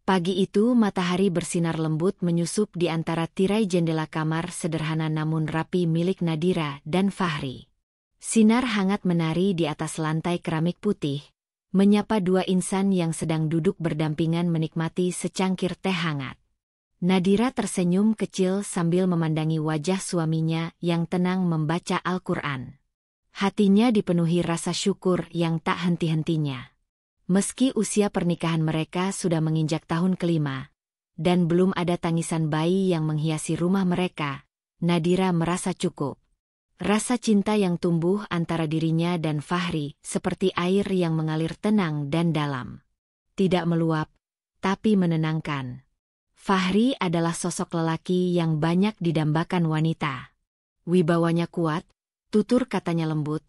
Pagi itu matahari bersinar lembut menyusup di antara tirai jendela kamar sederhana namun rapi milik Nadira dan Fahri. Sinar hangat menari di atas lantai keramik putih, menyapa dua insan yang sedang duduk berdampingan menikmati secangkir teh hangat. Nadira tersenyum kecil sambil memandangi wajah suaminya yang tenang membaca Al-Quran. Hatinya dipenuhi rasa syukur yang tak henti-hentinya. Meski usia pernikahan mereka sudah menginjak tahun kelima, dan belum ada tangisan bayi yang menghiasi rumah mereka, Nadira merasa cukup. Rasa cinta yang tumbuh antara dirinya dan Fahri seperti air yang mengalir tenang dan dalam. Tidak meluap, tapi menenangkan. Fahri adalah sosok lelaki yang banyak didambakan wanita. Wibawanya kuat, tutur katanya lembut,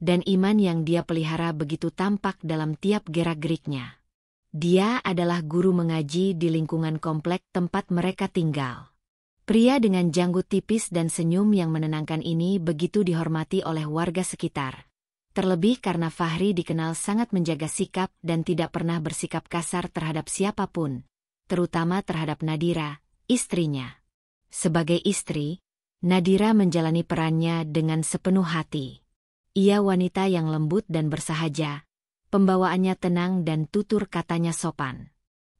dan iman yang dia pelihara begitu tampak dalam tiap gerak-geriknya. Dia adalah guru mengaji di lingkungan komplek tempat mereka tinggal. Pria dengan janggut tipis dan senyum yang menenangkan ini begitu dihormati oleh warga sekitar. Terlebih karena Fahri dikenal sangat menjaga sikap dan tidak pernah bersikap kasar terhadap siapapun, terutama terhadap Nadira, istrinya. Sebagai istri, Nadira menjalani perannya dengan sepenuh hati. Ia wanita yang lembut dan bersahaja, pembawaannya tenang dan tutur katanya sopan.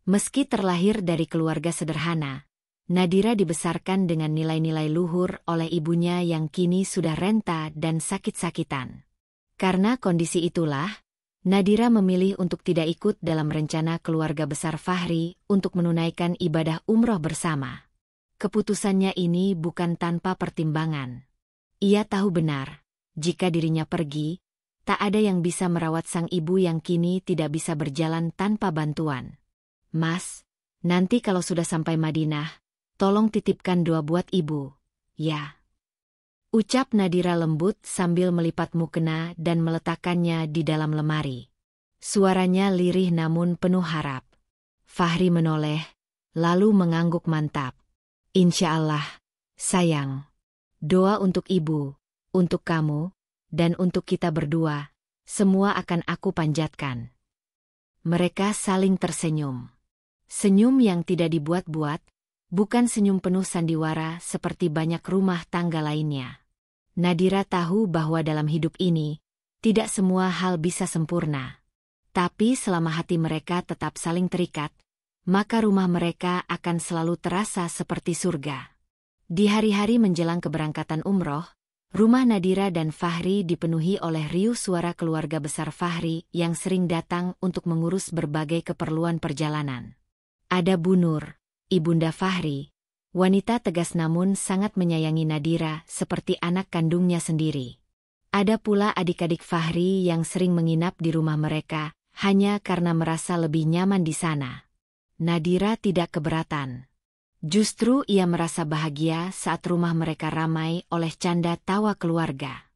Meski terlahir dari keluarga sederhana, Nadira dibesarkan dengan nilai-nilai luhur oleh ibunya yang kini sudah renta dan sakit-sakitan. Karena kondisi itulah, Nadira memilih untuk tidak ikut dalam rencana keluarga besar Fahri untuk menunaikan ibadah umroh bersama. Keputusannya ini bukan tanpa pertimbangan. Ia tahu benar, jika dirinya pergi, tak ada yang bisa merawat sang ibu yang kini tidak bisa berjalan tanpa bantuan. Mas, nanti kalau sudah sampai Madinah, tolong titipkan doa buat ibu, ya. Ucap Nadira lembut sambil melipat mukena dan meletakkannya di dalam lemari. Suaranya lirih namun penuh harap. Fahri menoleh, lalu mengangguk mantap. Insya Allah, sayang. Doa untuk ibu, untuk kamu, dan untuk kita berdua, semua akan aku panjatkan. Mereka saling tersenyum. Senyum yang tidak dibuat-buat, bukan senyum penuh sandiwara seperti banyak rumah tangga lainnya. Nadira tahu bahwa dalam hidup ini, tidak semua hal bisa sempurna. Tapi selama hati mereka tetap saling terikat, maka rumah mereka akan selalu terasa seperti surga. Di hari-hari menjelang keberangkatan umroh, rumah Nadira dan Fahri dipenuhi oleh riuh suara keluarga besar Fahri yang sering datang untuk mengurus berbagai keperluan perjalanan. Ada Bu Nur, ibunda Fahri, wanita tegas namun sangat menyayangi Nadira seperti anak kandungnya sendiri. Ada pula adik-adik Fahri yang sering menginap di rumah mereka, hanya karena merasa lebih nyaman di sana. Nadira tidak keberatan. Justru ia merasa bahagia saat rumah mereka ramai oleh canda tawa keluarga.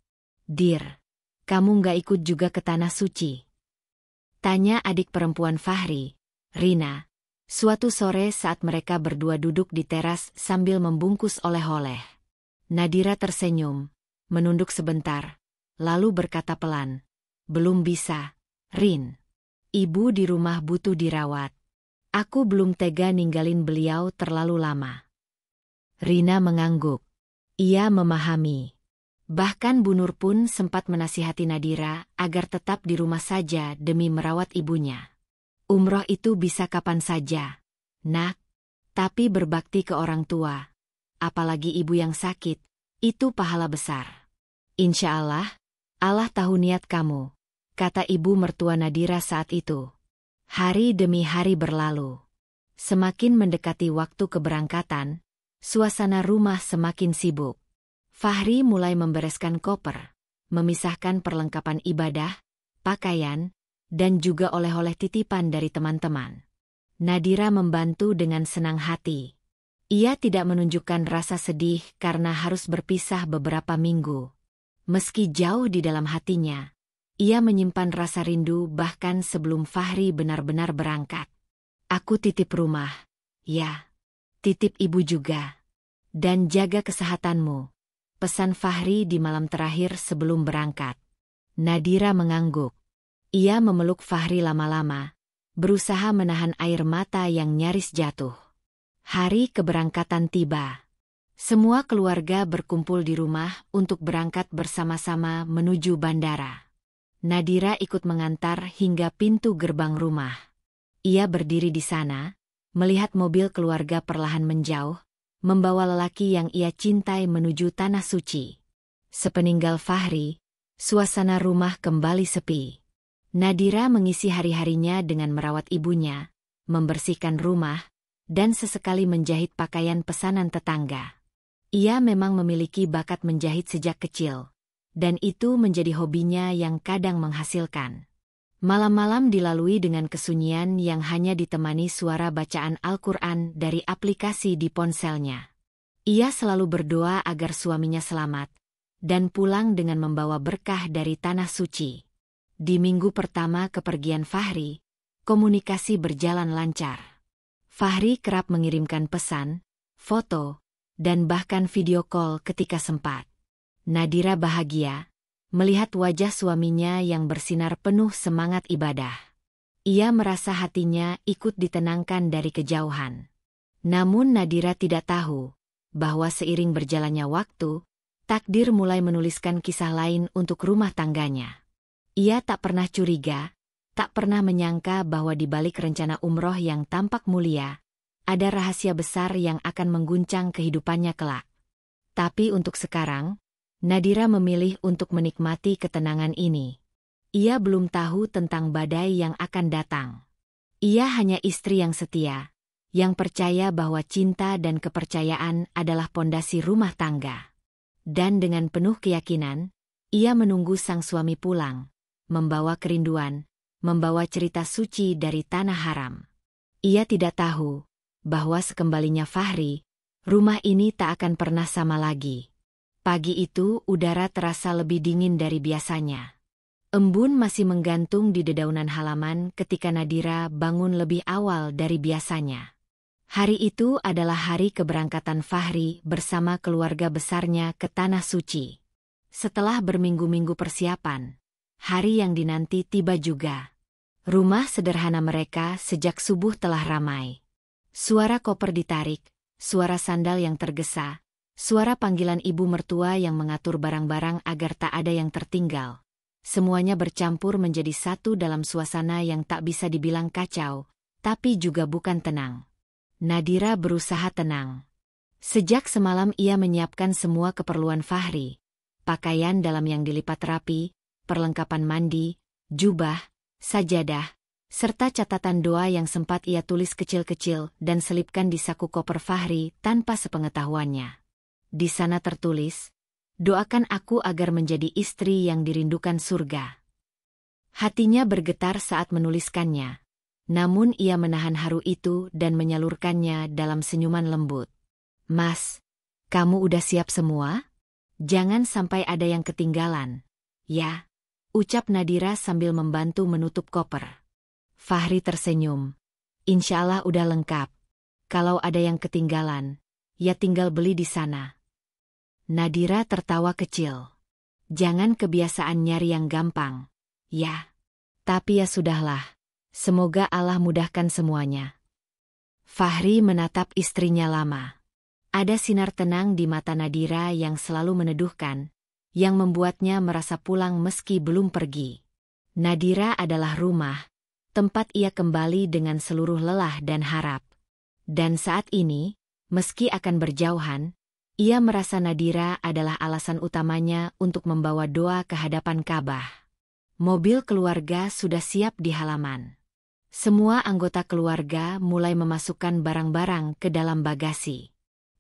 "Dir, kamu nggak ikut juga ke Tanah Suci?" tanya adik perempuan Fahri, Rina, suatu sore saat mereka berdua duduk di teras sambil membungkus oleh-oleh. Nadira tersenyum, menunduk sebentar, lalu berkata pelan, "Belum bisa, Rin. Ibu di rumah butuh dirawat. Aku belum tega ninggalin beliau terlalu lama." Rina mengangguk. Ia memahami. Bahkan Bu Nur pun sempat menasihati Nadira agar tetap di rumah saja demi merawat ibunya. "Umroh itu bisa kapan saja, Nak. Tapi berbakti ke orang tua, apalagi ibu yang sakit, itu pahala besar." "Insya Allah, Allah tahu niat kamu," kata ibu mertua Nadira saat itu. Hari demi hari berlalu. Semakin mendekati waktu keberangkatan, suasana rumah semakin sibuk. Fahri mulai membereskan koper, memisahkan perlengkapan ibadah, pakaian, dan juga oleh-oleh titipan dari teman-teman. Nadira membantu dengan senang hati. Ia tidak menunjukkan rasa sedih karena harus berpisah beberapa minggu. Meski jauh di dalam hatinya, ia menyimpan rasa rindu bahkan sebelum Fahri benar-benar berangkat. "Aku titip rumah, ya. Titip ibu juga. Dan jaga kesehatanmu," pesan Fahri di malam terakhir sebelum berangkat. Nadira mengangguk. Ia memeluk Fahri lama-lama, berusaha menahan air mata yang nyaris jatuh. Hari keberangkatan tiba. Semua keluarga berkumpul di rumah untuk berangkat bersama-sama menuju bandara. Nadira ikut mengantar hingga pintu gerbang rumah. Ia berdiri di sana, melihat mobil keluarga perlahan menjauh, membawa lelaki yang ia cintai menuju tanah suci. Sepeninggal Fahri, suasana rumah kembali sepi. Nadira mengisi hari-harinya dengan merawat ibunya, membersihkan rumah, dan sesekali menjahit pakaian pesanan tetangga. Ia memang memiliki bakat menjahit sejak kecil, dan itu menjadi hobinya yang kadang menghasilkan. Malam-malam dilalui dengan kesunyian yang hanya ditemani suara bacaan Al-Quran dari aplikasi di ponselnya. Ia selalu berdoa agar suaminya selamat, dan pulang dengan membawa berkah dari tanah suci. Di minggu pertama kepergian Fahri, komunikasi berjalan lancar. Fahri kerap mengirimkan pesan, foto, dan bahkan video call ketika sempat. Nadira bahagia melihat wajah suaminya yang bersinar penuh semangat ibadah. Ia merasa hatinya ikut ditenangkan dari kejauhan. Namun Nadira tidak tahu bahwa seiring berjalannya waktu, takdir mulai menuliskan kisah lain untuk rumah tangganya. Ia tak pernah curiga, tak pernah menyangka bahwa di balik rencana umroh yang tampak mulia, ada rahasia besar yang akan mengguncang kehidupannya kelak. Tapi untuk sekarang, Nadira memilih untuk menikmati ketenangan ini. Ia belum tahu tentang badai yang akan datang. Ia hanya istri yang setia, yang percaya bahwa cinta dan kepercayaan adalah pondasi rumah tangga. Dan dengan penuh keyakinan, ia menunggu sang suami pulang, membawa kerinduan, membawa cerita suci dari tanah haram. Ia tidak tahu bahwa sekembalinya Fahri, rumah ini tak akan pernah sama lagi. Pagi itu udara terasa lebih dingin dari biasanya. Embun masih menggantung di dedaunan halaman ketika Nadira bangun lebih awal dari biasanya. Hari itu adalah hari keberangkatan Fahri bersama keluarga besarnya ke Tanah Suci. Setelah berminggu-minggu persiapan, hari yang dinanti tiba juga. Rumah sederhana mereka sejak subuh telah ramai. Suara koper ditarik, suara sandal yang tergesa, suara panggilan ibu mertua yang mengatur barang-barang agar tak ada yang tertinggal. Semuanya bercampur menjadi satu dalam suasana yang tak bisa dibilang kacau, tapi juga bukan tenang. Nadira berusaha tenang. Sejak semalam ia menyiapkan semua keperluan Fahri. Pakaian dalam yang dilipat rapi, perlengkapan mandi, jubah, sajadah, serta catatan doa yang sempat ia tulis kecil-kecil dan selipkan di saku koper Fahri tanpa sepengetahuannya. Di sana tertulis, "Doakan aku agar menjadi istri yang dirindukan surga." Hatinya bergetar saat menuliskannya, namun ia menahan haru itu dan menyalurkannya dalam senyuman lembut. "Mas, kamu udah siap semua? Jangan sampai ada yang ketinggalan, ya," ucap Nadira sambil membantu menutup koper. Fahri tersenyum. "Insya Allah udah lengkap. Kalau ada yang ketinggalan, ya tinggal beli di sana." Nadira tertawa kecil. "Jangan kebiasaan nyari yang gampang, ya. Tapi ya sudahlah, semoga Allah mudahkan semuanya." Fahri menatap istrinya lama. Ada sinar tenang di mata Nadira yang selalu meneduhkan, yang membuatnya merasa pulang meski belum pergi. Nadira adalah rumah, tempat ia kembali dengan seluruh lelah dan harap. Dan saat ini, meski akan berjauhan, ia merasa Nadira adalah alasan utamanya untuk membawa doa ke hadapan Ka'bah. Mobil keluarga sudah siap di halaman. Semua anggota keluarga mulai memasukkan barang-barang ke dalam bagasi.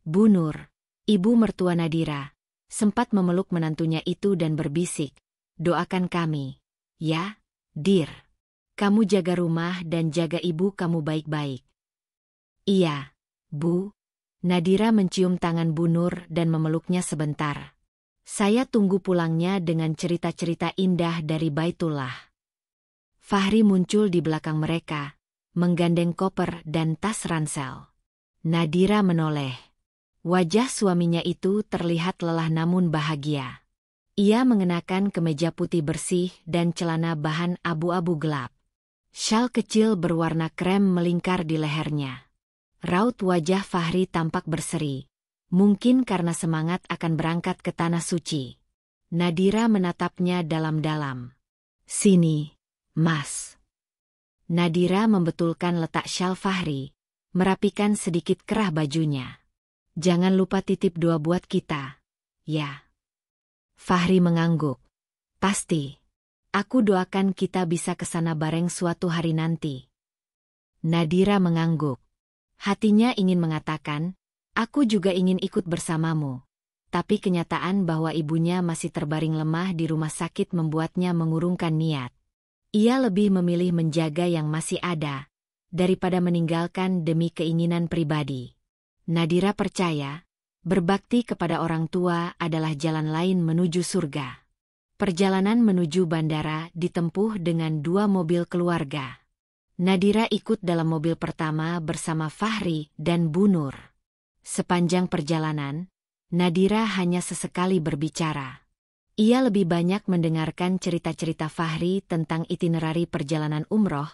Bu Nur, ibu mertua Nadira, sempat memeluk menantunya itu dan berbisik, "Doakan kami, ya, Dir. Kamu jaga rumah dan jaga ibu kamu baik-baik." "Iya, Bu." Nadira mencium tangan Bu Nur dan memeluknya sebentar. "Saya tunggu pulangnya dengan cerita-cerita indah dari Baitullah." Fahri muncul di belakang mereka, menggandeng koper dan tas ransel. Nadira menoleh. Wajah suaminya itu terlihat lelah namun bahagia. Ia mengenakan kemeja putih bersih dan celana bahan abu-abu gelap. Syal kecil berwarna krem melingkar di lehernya. Raut wajah Fahri tampak berseri, mungkin karena semangat akan berangkat ke Tanah Suci. Nadira menatapnya dalam-dalam. "Sini, Mas." Nadira membetulkan letak syal Fahri, merapikan sedikit kerah bajunya. "Jangan lupa titip 2 buat kita, ya." Fahri mengangguk. "Pasti. Aku doakan kita bisa kesana bareng suatu hari nanti." Nadira mengangguk. Hatinya ingin mengatakan, "Aku juga ingin ikut bersamamu." Tapi kenyataan bahwa ibunya masih terbaring lemah di rumah sakit membuatnya mengurungkan niat. Ia lebih memilih menjaga yang masih ada, daripada meninggalkan demi keinginan pribadi. Nadira percaya, berbakti kepada orang tua adalah jalan lain menuju surga. Perjalanan menuju bandara ditempuh dengan 2 mobil keluarga. Nadira ikut dalam mobil pertama bersama Fahri dan Bu Nur. Sepanjang perjalanan, Nadira hanya sesekali berbicara. Ia lebih banyak mendengarkan cerita-cerita Fahri tentang itinerari perjalanan umroh,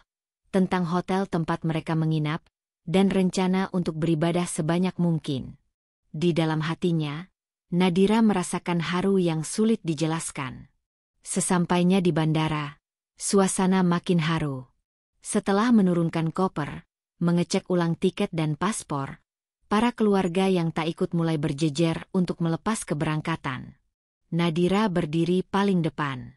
tentang hotel tempat mereka menginap, dan rencana untuk beribadah sebanyak mungkin. Di dalam hatinya, Nadira merasakan haru yang sulit dijelaskan. Sesampainya di bandara, suasana makin haru. Setelah menurunkan koper, mengecek ulang tiket dan paspor, para keluarga yang tak ikut mulai berjejer untuk melepas keberangkatan. Nadira berdiri paling depan.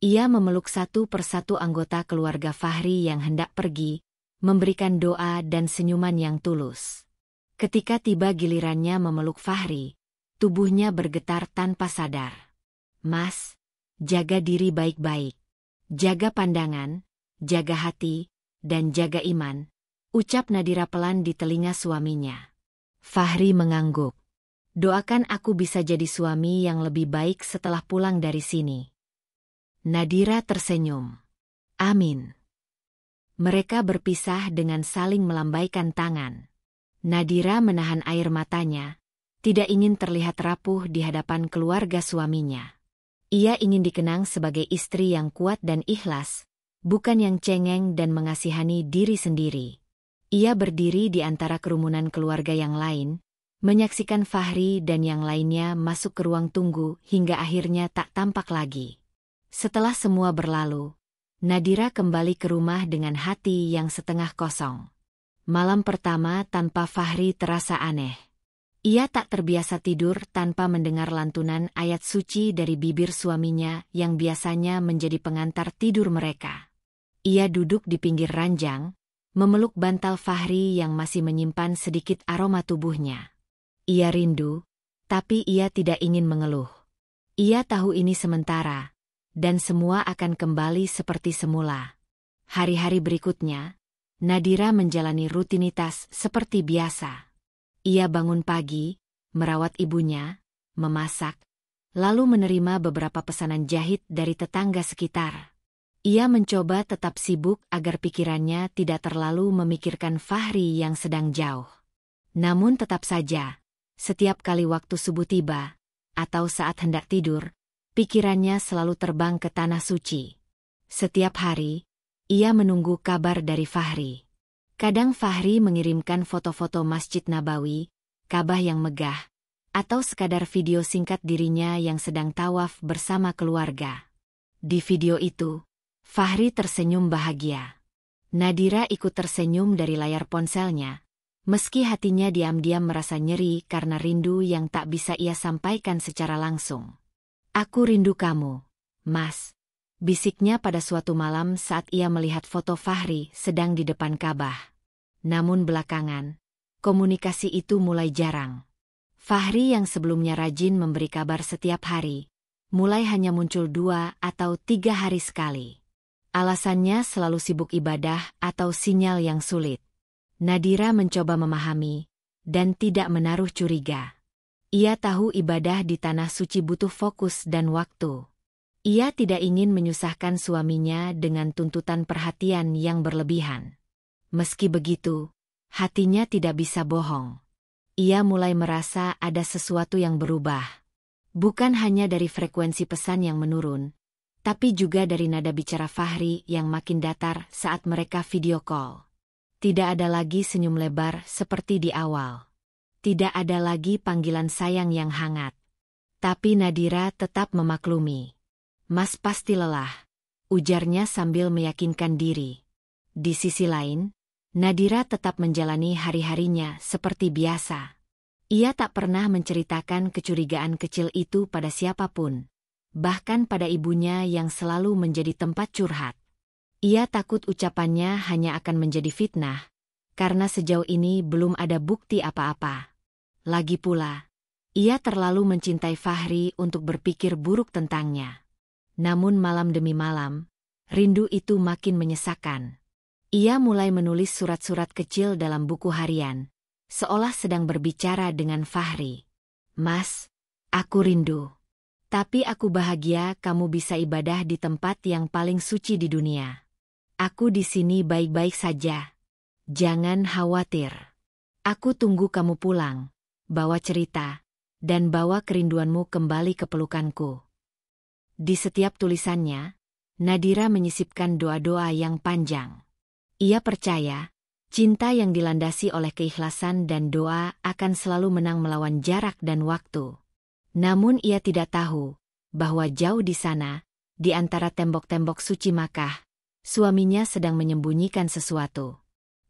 Ia memeluk satu persatu anggota keluarga Fahri yang hendak pergi, memberikan doa dan senyuman yang tulus. Ketika tiba gilirannya memeluk Fahri, tubuhnya bergetar tanpa sadar. "Mas, jaga diri baik-baik. Jaga pandangan, jaga hati, dan jaga iman," ucap Nadira pelan di telinga suaminya. Fahri mengangguk. "Doakan aku bisa jadi suami yang lebih baik setelah pulang dari sini." Nadira tersenyum. "Amin." Mereka berpisah dengan saling melambaikan tangan. Nadira menahan air matanya, tidak ingin terlihat rapuh di hadapan keluarga suaminya. Ia ingin dikenang sebagai istri yang kuat dan ikhlas, bukan yang cengeng dan mengasihani diri sendiri. Ia berdiri di antara kerumunan keluarga yang lain, menyaksikan Fahri dan yang lainnya masuk ke ruang tunggu hingga akhirnya tak tampak lagi. Setelah semua berlalu, Nadira kembali ke rumah dengan hati yang setengah kosong. Malam pertama tanpa Fahri terasa aneh. Ia tak terbiasa tidur tanpa mendengar lantunan ayat suci dari bibir suaminya yang biasanya menjadi pengantar tidur mereka. Ia duduk di pinggir ranjang, memeluk bantal Fahri yang masih menyimpan sedikit aroma tubuhnya. Ia rindu, tapi ia tidak ingin mengeluh. Ia tahu ini sementara, dan semua akan kembali seperti semula. Hari-hari berikutnya, Nadira menjalani rutinitas seperti biasa. Ia bangun pagi, merawat ibunya, memasak, lalu menerima beberapa pesanan jahit dari tetangga sekitar. Ia mencoba tetap sibuk agar pikirannya tidak terlalu memikirkan Fahri yang sedang jauh. Namun tetap saja, setiap kali waktu subuh tiba, atau saat hendak tidur, pikirannya selalu terbang ke Tanah Suci. Setiap hari, ia menunggu kabar dari Fahri. Kadang Fahri mengirimkan foto-foto Masjid Nabawi, Ka'bah yang megah, atau sekadar video singkat dirinya yang sedang tawaf bersama keluarga. Di video itu, Fahri tersenyum bahagia. Nadira ikut tersenyum dari layar ponselnya, meski hatinya diam-diam merasa nyeri karena rindu yang tak bisa ia sampaikan secara langsung. "Aku rindu kamu, Mas," bisiknya pada suatu malam saat ia melihat foto Fahri sedang di depan Ka'bah. Namun belakangan, komunikasi itu mulai jarang. Fahri yang sebelumnya rajin memberi kabar setiap hari, mulai hanya muncul 2 atau 3 hari sekali. Alasannya selalu sibuk ibadah atau sinyal yang sulit. Nadira mencoba memahami, dan tidak menaruh curiga. Ia tahu ibadah di Tanah Suci butuh fokus dan waktu. Ia tidak ingin menyusahkan suaminya dengan tuntutan perhatian yang berlebihan. Meski begitu, hatinya tidak bisa bohong. Ia mulai merasa ada sesuatu yang berubah. Bukan hanya dari frekuensi pesan yang menurun, tapi juga dari nada bicara Fahri yang makin datar saat mereka video call. Tidak ada lagi senyum lebar seperti di awal. Tidak ada lagi panggilan sayang yang hangat. Tapi Nadira tetap memaklumi. "Mas pasti lelah," ujarnya sambil meyakinkan diri. Di sisi lain, Nadira tetap menjalani hari-harinya seperti biasa. Ia tak pernah menceritakan kecurigaan kecil itu pada siapapun, bahkan pada ibunya yang selalu menjadi tempat curhat. Ia takut ucapannya hanya akan menjadi fitnah, karena sejauh ini belum ada bukti apa-apa. Lagi pula, ia terlalu mencintai Fahri untuk berpikir buruk tentangnya. Namun malam demi malam, rindu itu makin menyesakkan. Ia mulai menulis surat-surat kecil dalam buku harian, seolah sedang berbicara dengan Fahri. "Mas, aku rindu. Tapi aku bahagia kamu bisa ibadah di tempat yang paling suci di dunia. Aku di sini baik-baik saja. Jangan khawatir. Aku tunggu kamu pulang, bawa cerita, dan bawa kerinduanmu kembali ke pelukanku." Di setiap tulisannya, Nadira menyisipkan doa-doa yang panjang. Ia percaya, cinta yang dilandasi oleh keikhlasan dan doa akan selalu menang melawan jarak dan waktu. Namun ia tidak tahu bahwa jauh di sana, di antara tembok-tembok suci Makkah, suaminya sedang menyembunyikan sesuatu.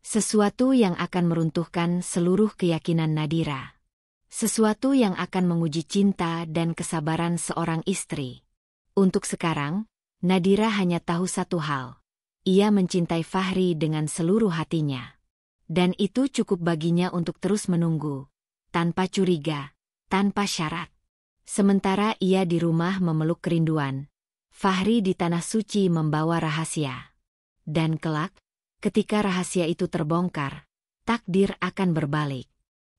Sesuatu yang akan meruntuhkan seluruh keyakinan Nadira. Sesuatu yang akan menguji cinta dan kesabaran seorang istri. Untuk sekarang, Nadira hanya tahu satu hal. Ia mencintai Fahri dengan seluruh hatinya. Dan itu cukup baginya untuk terus menunggu, tanpa curiga, tanpa syarat. Sementara ia di rumah memeluk kerinduan, Fahri di tanah suci membawa rahasia. Dan kelak, ketika rahasia itu terbongkar, takdir akan berbalik.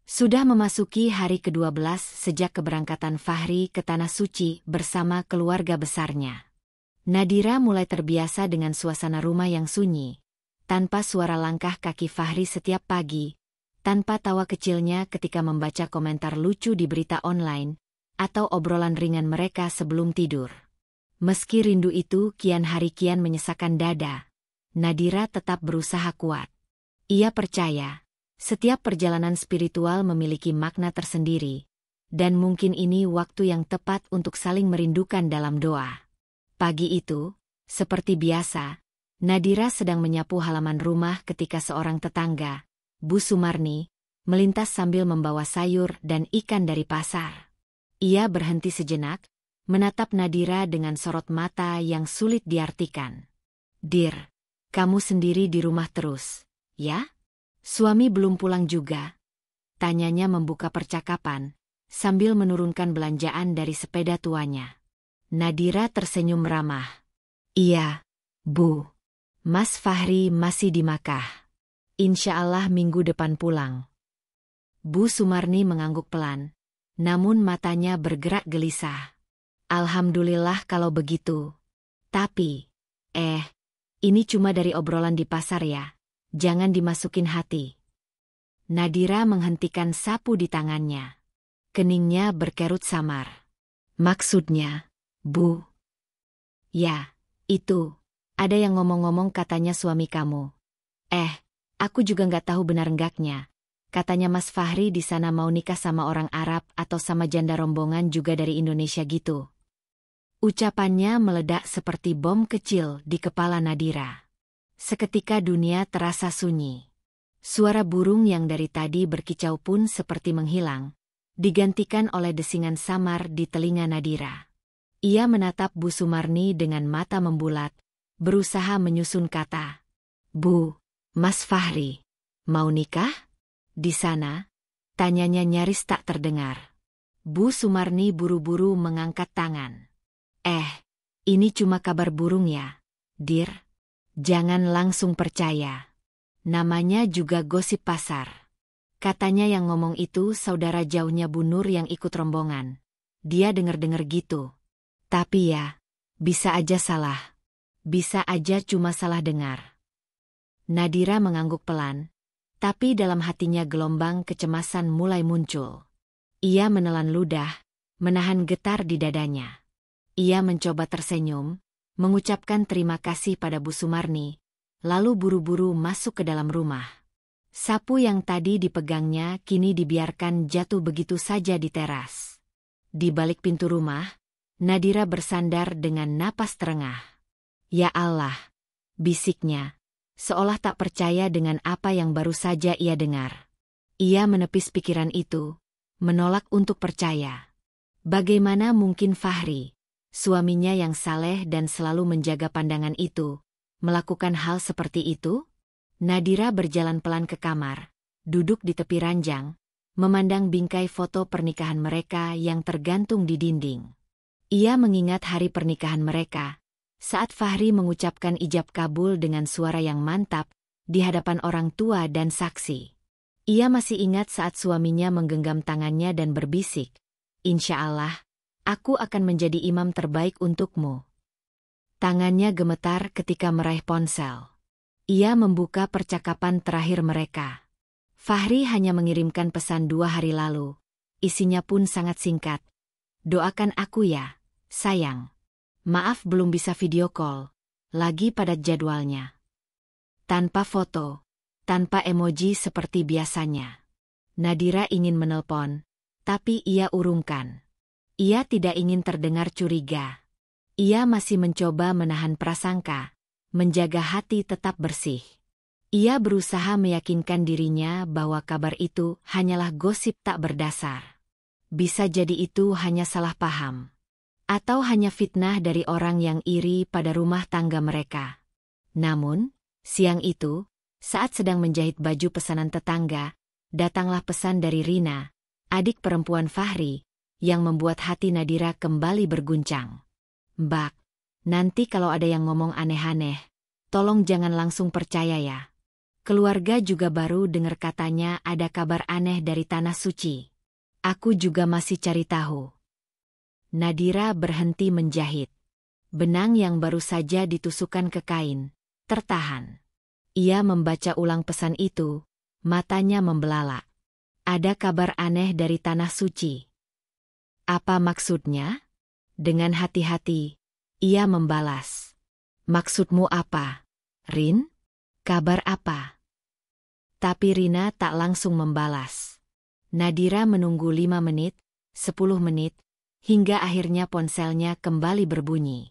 Sudah memasuki hari ke-12 sejak keberangkatan Fahri ke tanah suci bersama keluarga besarnya. Nadira mulai terbiasa dengan suasana rumah yang sunyi, tanpa suara langkah kaki Fahri setiap pagi, tanpa tawa kecilnya ketika membaca komentar lucu di berita online, atau obrolan ringan mereka sebelum tidur. Meski rindu itu kian hari kian menyesakkan dada, Nadira tetap berusaha kuat. Ia percaya, setiap perjalanan spiritual memiliki makna tersendiri, dan mungkin ini waktu yang tepat untuk saling merindukan dalam doa. Pagi itu, seperti biasa, Nadira sedang menyapu halaman rumah ketika seorang tetangga, Bu Sumarni, melintas sambil membawa sayur dan ikan dari pasar. Ia berhenti sejenak, menatap Nadira dengan sorot mata yang sulit diartikan. "Dir, kamu sendiri di rumah terus, ya? Suami belum pulang juga?" tanyanya membuka percakapan, sambil menurunkan belanjaan dari sepeda tuanya. Nadira tersenyum ramah. "Iya, Bu. Mas Fahri masih di Makkah. Insya Allah minggu depan pulang." Bu Sumarni mengangguk pelan, namun matanya bergerak gelisah. "Alhamdulillah kalau begitu. Tapi, ini cuma dari obrolan di pasar ya, jangan dimasukin hati." Nadira menghentikan sapu di tangannya. Keningnya berkerut samar. "Maksudnya, Bu?" "Ya, itu. Ada yang ngomong-ngomong katanya suami kamu. Aku juga nggak tahu benar enggaknya. Katanya Mas Fahri di sana mau nikah sama orang Arab atau sama janda rombongan juga dari Indonesia gitu." Ucapannya meledak seperti bom kecil di kepala Nadira. Seketika dunia terasa sunyi. Suara burung yang dari tadi berkicau pun seperti menghilang, digantikan oleh desingan samar di telinga Nadira. Ia menatap Bu Sumarni dengan mata membulat, berusaha menyusun kata. "Bu, Mas Fahri, mau nikah? Di sana?" tanyanya nyaris tak terdengar. Bu Sumarni buru-buru mengangkat tangan. Ini cuma kabar burung ya, Dir. Jangan langsung percaya. Namanya juga gosip pasar. Katanya yang ngomong itu saudara jauhnya Bu Nur yang ikut rombongan. Dia denger-denger gitu. Tapi ya, bisa aja salah. Bisa aja cuma salah dengar." Nadira mengangguk pelan, tapi dalam hatinya gelombang kecemasan mulai muncul. Ia menelan ludah, menahan getar di dadanya. Ia mencoba tersenyum, mengucapkan terima kasih pada Bu Sumarni, lalu buru-buru masuk ke dalam rumah. Sapu yang tadi dipegangnya kini dibiarkan jatuh begitu saja di teras. Di balik pintu rumah, Nadira bersandar dengan napas terengah. "Ya Allah," bisiknya, seolah tak percaya dengan apa yang baru saja ia dengar. Ia menepis pikiran itu, menolak untuk percaya. Bagaimana mungkin Fahri, suaminya yang saleh dan selalu menjaga pandangan itu, melakukan hal seperti itu? Nadira berjalan pelan ke kamar, duduk di tepi ranjang, memandang bingkai foto pernikahan mereka yang tergantung di dinding. Ia mengingat hari pernikahan mereka, saat Fahri mengucapkan ijab kabul dengan suara yang mantap, di hadapan orang tua dan saksi. Ia masih ingat saat suaminya menggenggam tangannya dan berbisik, "Insya Allah, aku akan menjadi imam terbaik untukmu." Tangannya gemetar ketika meraih ponsel. Ia membuka percakapan terakhir mereka. Fahri hanya mengirimkan pesan 2 hari lalu. Isinya pun sangat singkat. "Doakan aku ya, sayang. Maaf belum bisa video call, lagi padat jadwalnya." Tanpa foto, tanpa emoji seperti biasanya. Nadira ingin menelpon, tapi ia urungkan. Ia tidak ingin terdengar curiga. Ia masih mencoba menahan prasangka, menjaga hati tetap bersih. Ia berusaha meyakinkan dirinya bahwa kabar itu hanyalah gosip tak berdasar. Bisa jadi itu hanya salah paham. Atau hanya fitnah dari orang yang iri pada rumah tangga mereka. Namun, siang itu, saat sedang menjahit baju pesanan tetangga, datanglah pesan dari Rina, adik perempuan Fahri, yang membuat hati Nadira kembali berguncang. "Mbak, nanti kalau ada yang ngomong aneh-aneh, tolong jangan langsung percaya ya. Keluarga juga baru dengar katanya ada kabar aneh dari Tanah Suci. Aku juga masih cari tahu." Nadira berhenti menjahit. Benang yang baru saja ditusukkan ke kain tertahan. Ia membaca ulang pesan itu, matanya membelalak. "Ada kabar aneh dari Tanah Suci. Apa maksudnya?" Dengan hati-hati, ia membalas. "Maksudmu apa, Rin? Kabar apa?" Tapi Rina tak langsung membalas. Nadira menunggu 5 menit, 10 menit, hingga akhirnya ponselnya kembali berbunyi.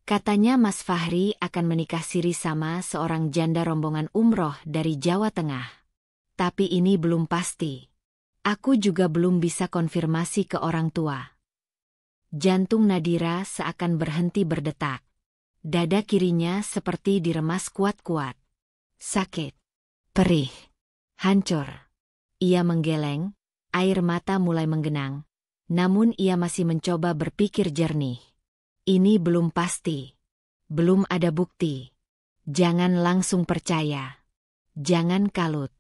Katanya Mas Fahri akan menikah siri sama seorang janda rombongan umroh dari Jawa Tengah. Tapi ini belum pasti. Aku juga belum bisa konfirmasi ke orang tua. Jantung Nadira seakan berhenti berdetak. Dada kirinya seperti diremas kuat-kuat. Sakit, perih, hancur. Ia menggeleng, air mata mulai menggenang. Namun ia masih mencoba berpikir jernih. Ini belum pasti. Belum ada bukti. Jangan langsung percaya. Jangan kalut.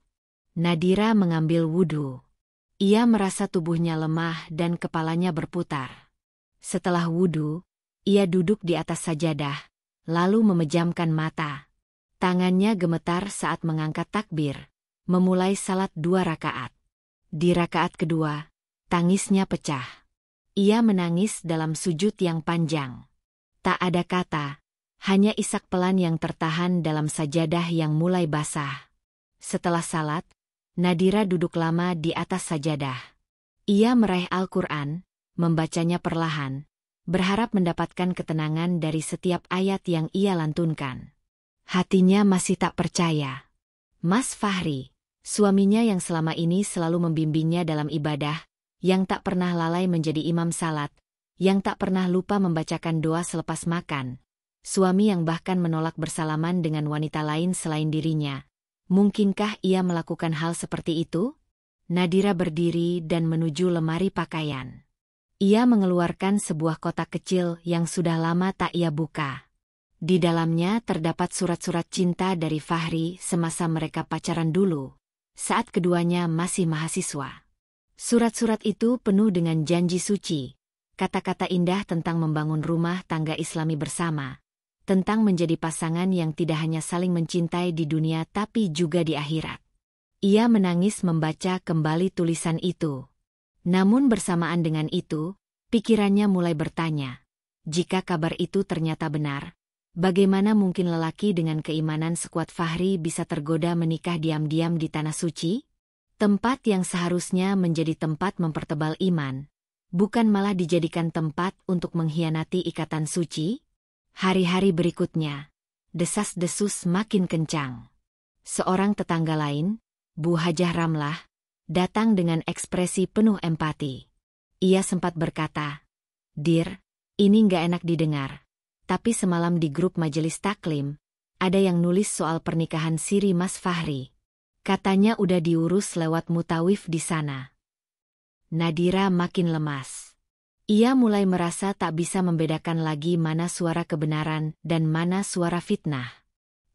Nadira mengambil wudhu. Ia merasa tubuhnya lemah dan kepalanya berputar. Setelah wudhu, ia duduk di atas sajadah, lalu memejamkan mata. Tangannya gemetar saat mengangkat takbir, memulai salat 2 rakaat. Di rakaat kedua, tangisnya pecah. Ia menangis dalam sujud yang panjang. Tak ada kata, hanya isak pelan yang tertahan dalam sajadah yang mulai basah. Setelah salat, Nadira duduk lama di atas sajadah. Ia meraih Al-Quran, membacanya perlahan, berharap mendapatkan ketenangan dari setiap ayat yang ia lantunkan. Hatinya masih tak percaya. Mas Fahri, suaminya yang selama ini selalu membimbingnya dalam ibadah, yang tak pernah lalai menjadi imam salat, yang tak pernah lupa membacakan doa selepas makan, suami yang bahkan menolak bersalaman dengan wanita lain selain dirinya. Mungkinkah ia melakukan hal seperti itu? Nadira berdiri dan menuju lemari pakaian. Ia mengeluarkan sebuah kotak kecil yang sudah lama tak ia buka. Di dalamnya terdapat surat-surat cinta dari Fahri semasa mereka pacaran dulu, saat keduanya masih mahasiswa. Surat-surat itu penuh dengan janji suci, kata-kata indah tentang membangun rumah tangga Islami bersama, tentang menjadi pasangan yang tidak hanya saling mencintai di dunia tapi juga di akhirat. Ia menangis membaca kembali tulisan itu. Namun bersamaan dengan itu, pikirannya mulai bertanya, jika kabar itu ternyata benar, Bagaimana mungkin lelaki dengan keimanan sekuat Fahri bisa tergoda menikah diam-diam di Tanah Suci? Tempat yang seharusnya menjadi tempat mempertebal iman, bukan malah dijadikan tempat untuk mengkhianati ikatan suci? Hari-hari berikutnya, desas-desus makin kencang. Seorang tetangga lain, Bu Hajah Ramlah, datang dengan ekspresi penuh empati. Ia sempat berkata, "Dir, ini nggak enak didengar. Tapi semalam di grup majelis taklim, ada yang nulis soal pernikahan siri Mas Fahri. Katanya udah diurus lewat mutawif di sana." Nadira makin lemas. Ia mulai merasa tak bisa membedakan lagi mana suara kebenaran dan mana suara fitnah.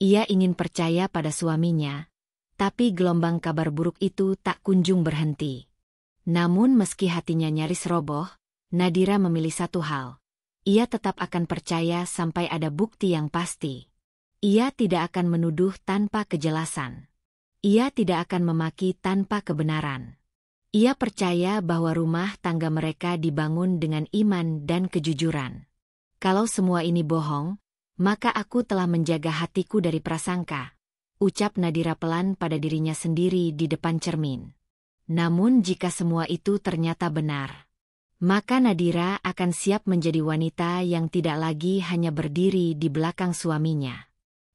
Ia ingin percaya pada suaminya, tapi gelombang kabar buruk itu tak kunjung berhenti. Namun meski hatinya nyaris roboh, Nadira memilih satu hal. Ia tetap akan percaya sampai ada bukti yang pasti. Ia tidak akan menuduh tanpa kejelasan. Ia tidak akan memaki tanpa kebenaran. Ia percaya bahwa rumah tangga mereka dibangun dengan iman dan kejujuran. "Kalau semua ini bohong, maka aku telah menjaga hatiku dari prasangka," ucap Nadira pelan pada dirinya sendiri di depan cermin. Namun jika semua itu ternyata benar, maka Nadira akan siap menjadi wanita yang tidak lagi hanya berdiri di belakang suaminya.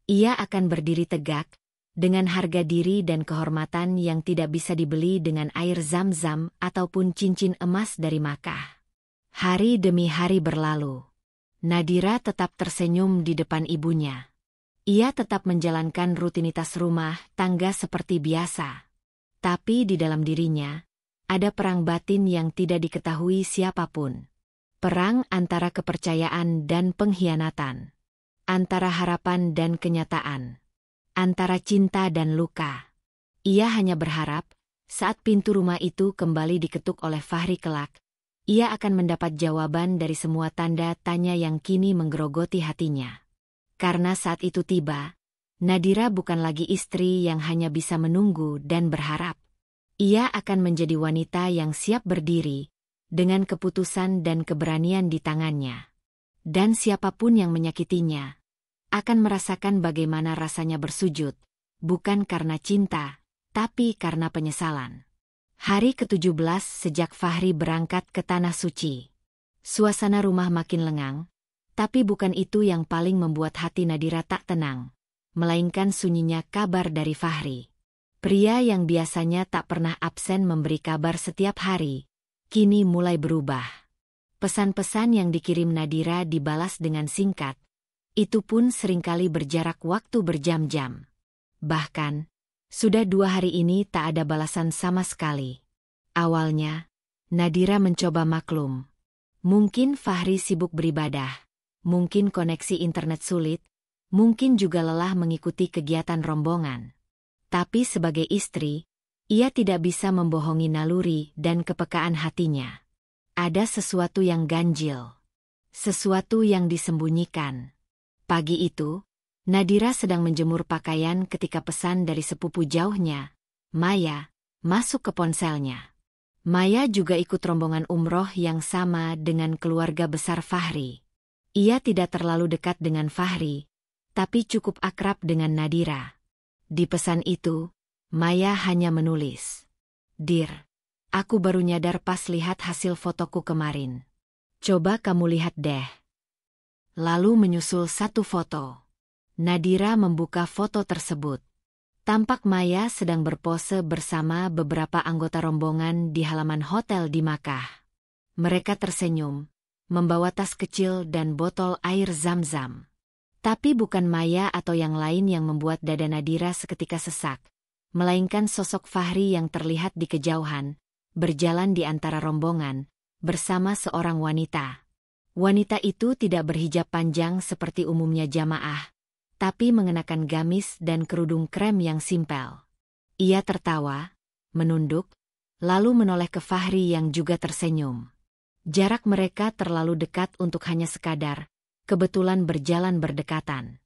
Ia akan berdiri tegak, dengan harga diri dan kehormatan yang tidak bisa dibeli dengan air zam-zam ataupun cincin emas dari Makkah. Hari demi hari berlalu. Nadira tetap tersenyum di depan ibunya. Ia tetap menjalankan rutinitas rumah tangga seperti biasa. Tapi di dalam dirinya, ada perang batin yang tidak diketahui siapapun. Perang antara kepercayaan dan pengkhianatan. Antara harapan dan kenyataan. Antara cinta dan luka. Ia hanya berharap, saat pintu rumah itu kembali diketuk oleh Fahri kelak, ia akan mendapat jawaban dari semua tanda tanya yang kini menggerogoti hatinya. Karena saat itu tiba, Nadira bukan lagi istri yang hanya bisa menunggu dan berharap. Ia akan menjadi wanita yang siap berdiri, dengan keputusan dan keberanian di tangannya. Dan siapapun yang menyakitinya, akan merasakan bagaimana rasanya bersujud, bukan karena cinta, tapi karena penyesalan. Hari ke-17 sejak Fahri berangkat ke Tanah Suci. Suasana rumah makin lengang, tapi bukan itu yang paling membuat hati Nadira tak tenang, melainkan sunyinya kabar dari Fahri. Pria yang biasanya tak pernah absen memberi kabar setiap hari, kini mulai berubah. Pesan-pesan yang dikirim Nadira dibalas dengan singkat. Itu pun seringkali berjarak waktu berjam-jam. Bahkan, sudah 2 hari ini tak ada balasan sama sekali. Awalnya, Nadira mencoba maklum. Mungkin Fahri sibuk beribadah, mungkin koneksi internet sulit, mungkin juga lelah mengikuti kegiatan rombongan. Tapi sebagai istri, ia tidak bisa membohongi naluri dan kepekaan hatinya. Ada sesuatu yang ganjil. Sesuatu yang disembunyikan. Pagi itu, Nadira sedang menjemur pakaian ketika pesan dari sepupu jauhnya, Maya, masuk ke ponselnya. Maya juga ikut rombongan umroh yang sama dengan keluarga besar Fahri. Ia tidak terlalu dekat dengan Fahri, tapi cukup akrab dengan Nadira. Di pesan itu, Maya hanya menulis, "Dir, aku baru nyadar pas lihat hasil fotoku kemarin. Coba kamu lihat deh." Lalu menyusul satu foto. Nadira membuka foto tersebut. Tampak Maya sedang berpose bersama beberapa anggota rombongan di halaman hotel di Makkah. Mereka tersenyum, membawa tas kecil dan botol air zam-zam. Tapi bukan Maya atau yang lain yang membuat dada Nadira seketika sesak, melainkan sosok Fahri yang terlihat di kejauhan, berjalan di antara rombongan, bersama seorang wanita. Wanita itu tidak berhijab panjang seperti umumnya jamaah, tapi mengenakan gamis dan kerudung krem yang simpel. Ia tertawa, menunduk, lalu menoleh ke Fahri yang juga tersenyum. Jarak mereka terlalu dekat untuk hanya sekadar, kebetulan berjalan berdekatan.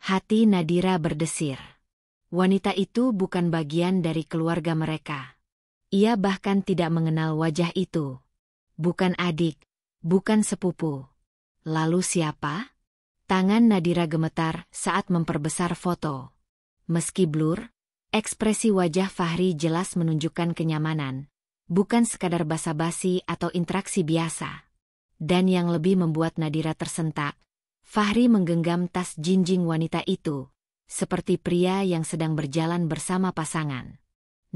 Hati Nadira berdesir. Wanita itu bukan bagian dari keluarga mereka. Ia bahkan tidak mengenal wajah itu. Bukan adik, bukan sepupu. Lalu siapa? Tangan Nadira gemetar saat memperbesar foto. Meski blur, ekspresi wajah Fahri jelas menunjukkan kenyamanan, bukan sekadar basa-basi atau interaksi biasa. Dan yang lebih membuat Nadira tersentak, Fahri menggenggam tas jinjing wanita itu, seperti pria yang sedang berjalan bersama pasangan.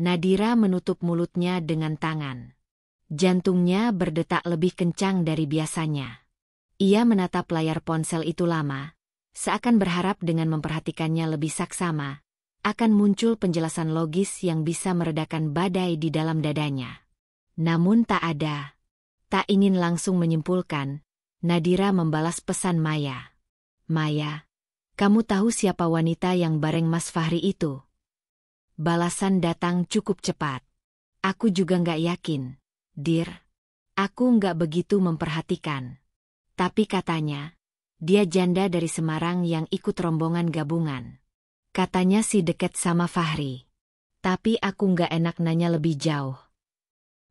Nadira menutup mulutnya dengan tangan. Jantungnya berdetak lebih kencang dari biasanya. Ia menatap layar ponsel itu lama, seakan berharap dengan memperhatikannya lebih saksama, akan muncul penjelasan logis yang bisa meredakan badai di dalam dadanya. Namun tak ada. Tak ingin langsung menyimpulkan, Nadira membalas pesan Maya. Maya, kamu tahu siapa wanita yang bareng Mas Fahri itu? Balasan datang cukup cepat. Aku juga nggak yakin, Dir. Aku nggak begitu memperhatikan. Tapi katanya, dia janda dari Semarang yang ikut rombongan gabungan. Katanya sih deket sama Fahri. Tapi aku nggak enak nanya lebih jauh.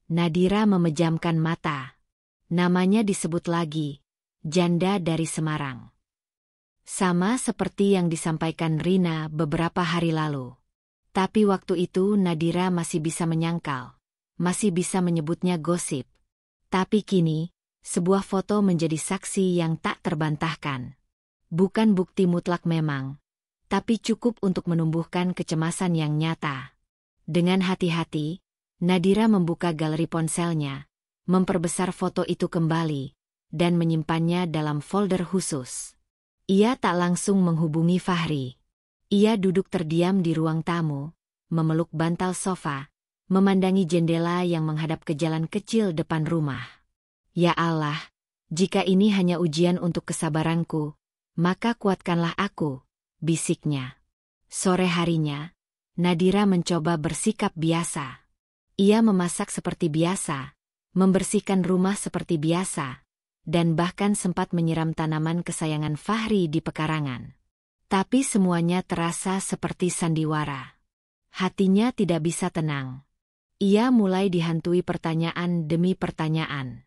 Nadira memejamkan mata. Namanya disebut lagi, janda dari Semarang. Sama seperti yang disampaikan Rina beberapa hari lalu. Tapi waktu itu Nadira masih bisa menyangkal, masih bisa menyebutnya gosip. Tapi kini, sebuah foto menjadi saksi yang tak terbantahkan. Bukan bukti mutlak memang, tapi cukup untuk menumbuhkan kecemasan yang nyata. Dengan hati-hati, Nadira membuka galeri ponselnya, memperbesar foto itu kembali, dan menyimpannya dalam folder khusus. Ia tak langsung menghubungi Fahri. Ia duduk terdiam di ruang tamu, memeluk bantal sofa, memandangi jendela yang menghadap ke jalan kecil depan rumah. Ya Allah, jika ini hanya ujian untuk kesabaranku, maka kuatkanlah aku, bisiknya. Sore harinya, Nadira mencoba bersikap biasa. Ia memasak seperti biasa, membersihkan rumah seperti biasa, dan bahkan sempat menyiram tanaman kesayangan Fahri di pekarangan. Tapi semuanya terasa seperti sandiwara. Hatinya tidak bisa tenang. Ia mulai dihantui pertanyaan demi pertanyaan.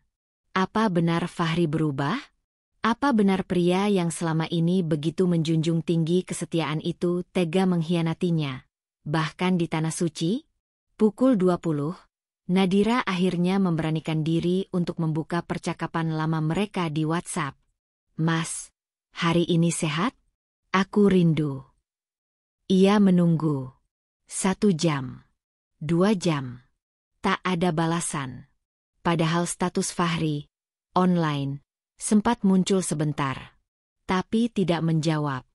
Apa benar Fahri berubah? Apa benar pria yang selama ini begitu menjunjung tinggi kesetiaan itu tega mengkhianatinya, bahkan di Tanah Suci? Pukul 20, Nadira akhirnya memberanikan diri untuk membuka percakapan lama mereka di WhatsApp. Mas, hari ini sehat? Aku rindu. Ia menunggu. 1 jam. 2 jam. Tak ada balasan. Padahal status Fahri, online, sempat muncul sebentar. Tapi tidak menjawab.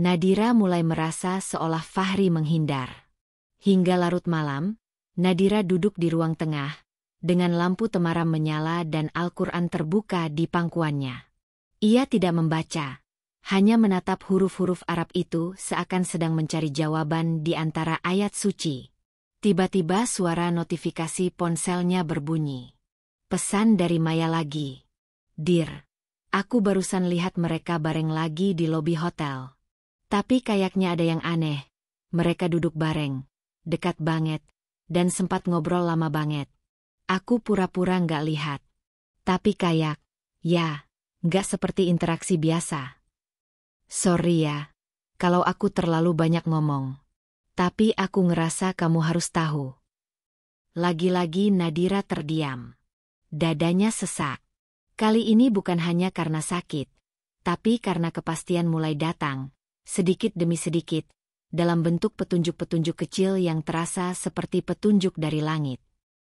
Nadira mulai merasa seolah Fahri menghindar. Hingga larut malam, Nadira duduk di ruang tengah, dengan lampu temaram menyala dan Al-Quran terbuka di pangkuannya. Ia tidak membaca, hanya menatap huruf-huruf Arab itu seakan sedang mencari jawaban di antara ayat suci. Tiba-tiba suara notifikasi ponselnya berbunyi. Pesan dari Maya lagi. Dir, aku barusan lihat mereka bareng lagi di lobi hotel. Tapi kayaknya ada yang aneh. Mereka duduk bareng, dekat banget, dan sempat ngobrol lama banget. Aku pura-pura nggak lihat. Tapi kayak, ya, nggak seperti interaksi biasa. Sorry ya, kalau aku terlalu banyak ngomong. Tapi aku ngerasa kamu harus tahu. Lagi-lagi Nadira terdiam. Dadanya sesak. Kali ini bukan hanya karena sakit, tapi karena kepastian mulai datang, sedikit demi sedikit, dalam bentuk petunjuk-petunjuk kecil yang terasa seperti petunjuk dari langit.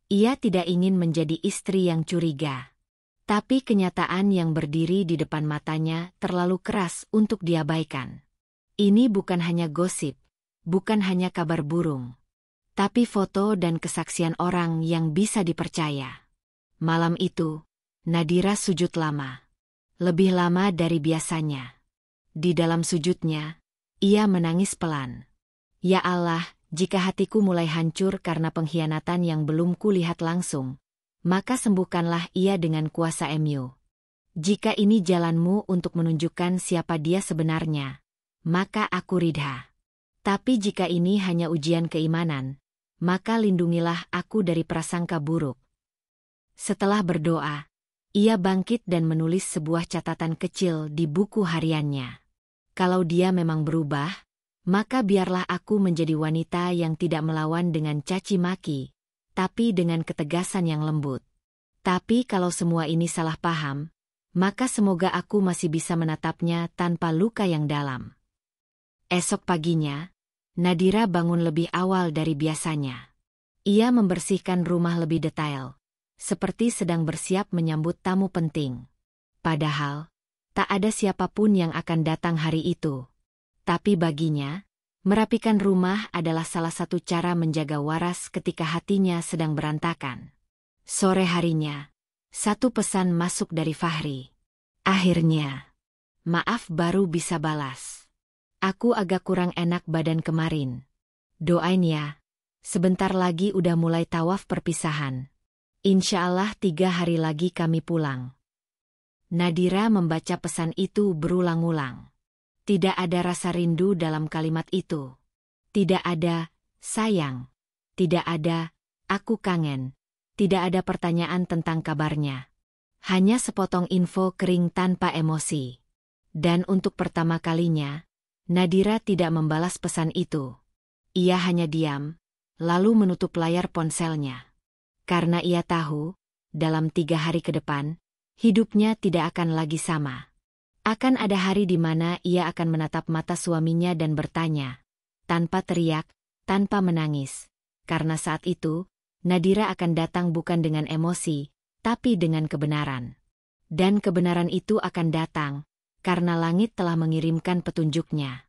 Ia tidak ingin menjadi istri yang curiga. Tapi kenyataan yang berdiri di depan matanya terlalu keras untuk diabaikan. Ini bukan hanya gosip, bukan hanya kabar burung, tapi foto dan kesaksian orang yang bisa dipercaya. Malam itu, Nadira sujud lama. Lebih lama dari biasanya. Di dalam sujudnya, ia menangis pelan. Ya Allah, jika hatiku mulai hancur karena pengkhianatan yang belum kulihat langsung, maka sembuhkanlah ia dengan kuasa MU. Jika ini jalanmu untuk menunjukkan siapa dia sebenarnya, maka aku ridha. Tapi jika ini hanya ujian keimanan, maka lindungilah aku dari prasangka buruk. Setelah berdoa, Ia bangkit dan menulis sebuah catatan kecil di buku hariannya. Kalau dia memang berubah, maka biarlah aku menjadi wanita yang tidak melawan dengan caci maki, tapi dengan ketegasan yang lembut. Tapi kalau semua ini salah paham, maka semoga aku masih bisa menatapnya tanpa luka yang dalam. Esok paginya, Nadira bangun lebih awal dari biasanya. Ia membersihkan rumah lebih detail, seperti sedang bersiap menyambut tamu penting. Padahal, tak ada siapapun yang akan datang hari itu. Tapi baginya, merapikan rumah adalah salah satu cara menjaga waras ketika hatinya sedang berantakan. Sore harinya, satu pesan masuk dari Fahri. Akhirnya, maaf baru bisa balas. Aku agak kurang enak badan kemarin. Doain ya, sebentar lagi udah mulai tawaf perpisahan. Insya Allah 3 hari lagi kami pulang. Nadira membaca pesan itu berulang-ulang. Tidak ada rasa rindu dalam kalimat itu. Tidak ada, sayang. Tidak ada, aku kangen. Tidak ada pertanyaan tentang kabarnya. Hanya sepotong info kering tanpa emosi. Dan untuk pertama kalinya, Nadira tidak membalas pesan itu. Ia hanya diam, lalu menutup layar ponselnya. Karena ia tahu, dalam 3 hari ke depan, hidupnya tidak akan lagi sama. Akan ada hari di mana ia akan menatap mata suaminya dan bertanya, tanpa teriak, tanpa menangis. Karena saat itu, Nadira akan datang bukan dengan emosi, tapi dengan kebenaran. Dan kebenaran itu akan datang, karena langit telah mengirimkan petunjuknya.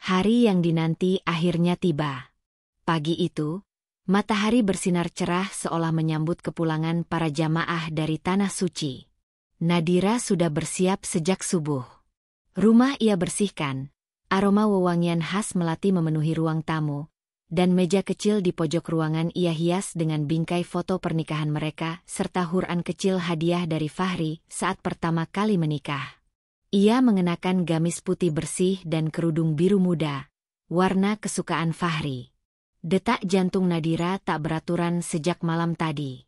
Hari yang dinanti akhirnya tiba. Pagi itu, matahari bersinar cerah seolah menyambut kepulangan para jamaah dari Tanah Suci. Nadira sudah bersiap sejak subuh. Rumah ia bersihkan, aroma wewangian khas melati memenuhi ruang tamu, dan meja kecil di pojok ruangan ia hias dengan bingkai foto pernikahan mereka serta huran kecil hadiah dari Fahri saat pertama kali menikah. Ia mengenakan gamis putih bersih dan kerudung biru muda, warna kesukaan Fahri. Detak jantung Nadira tak beraturan sejak malam tadi.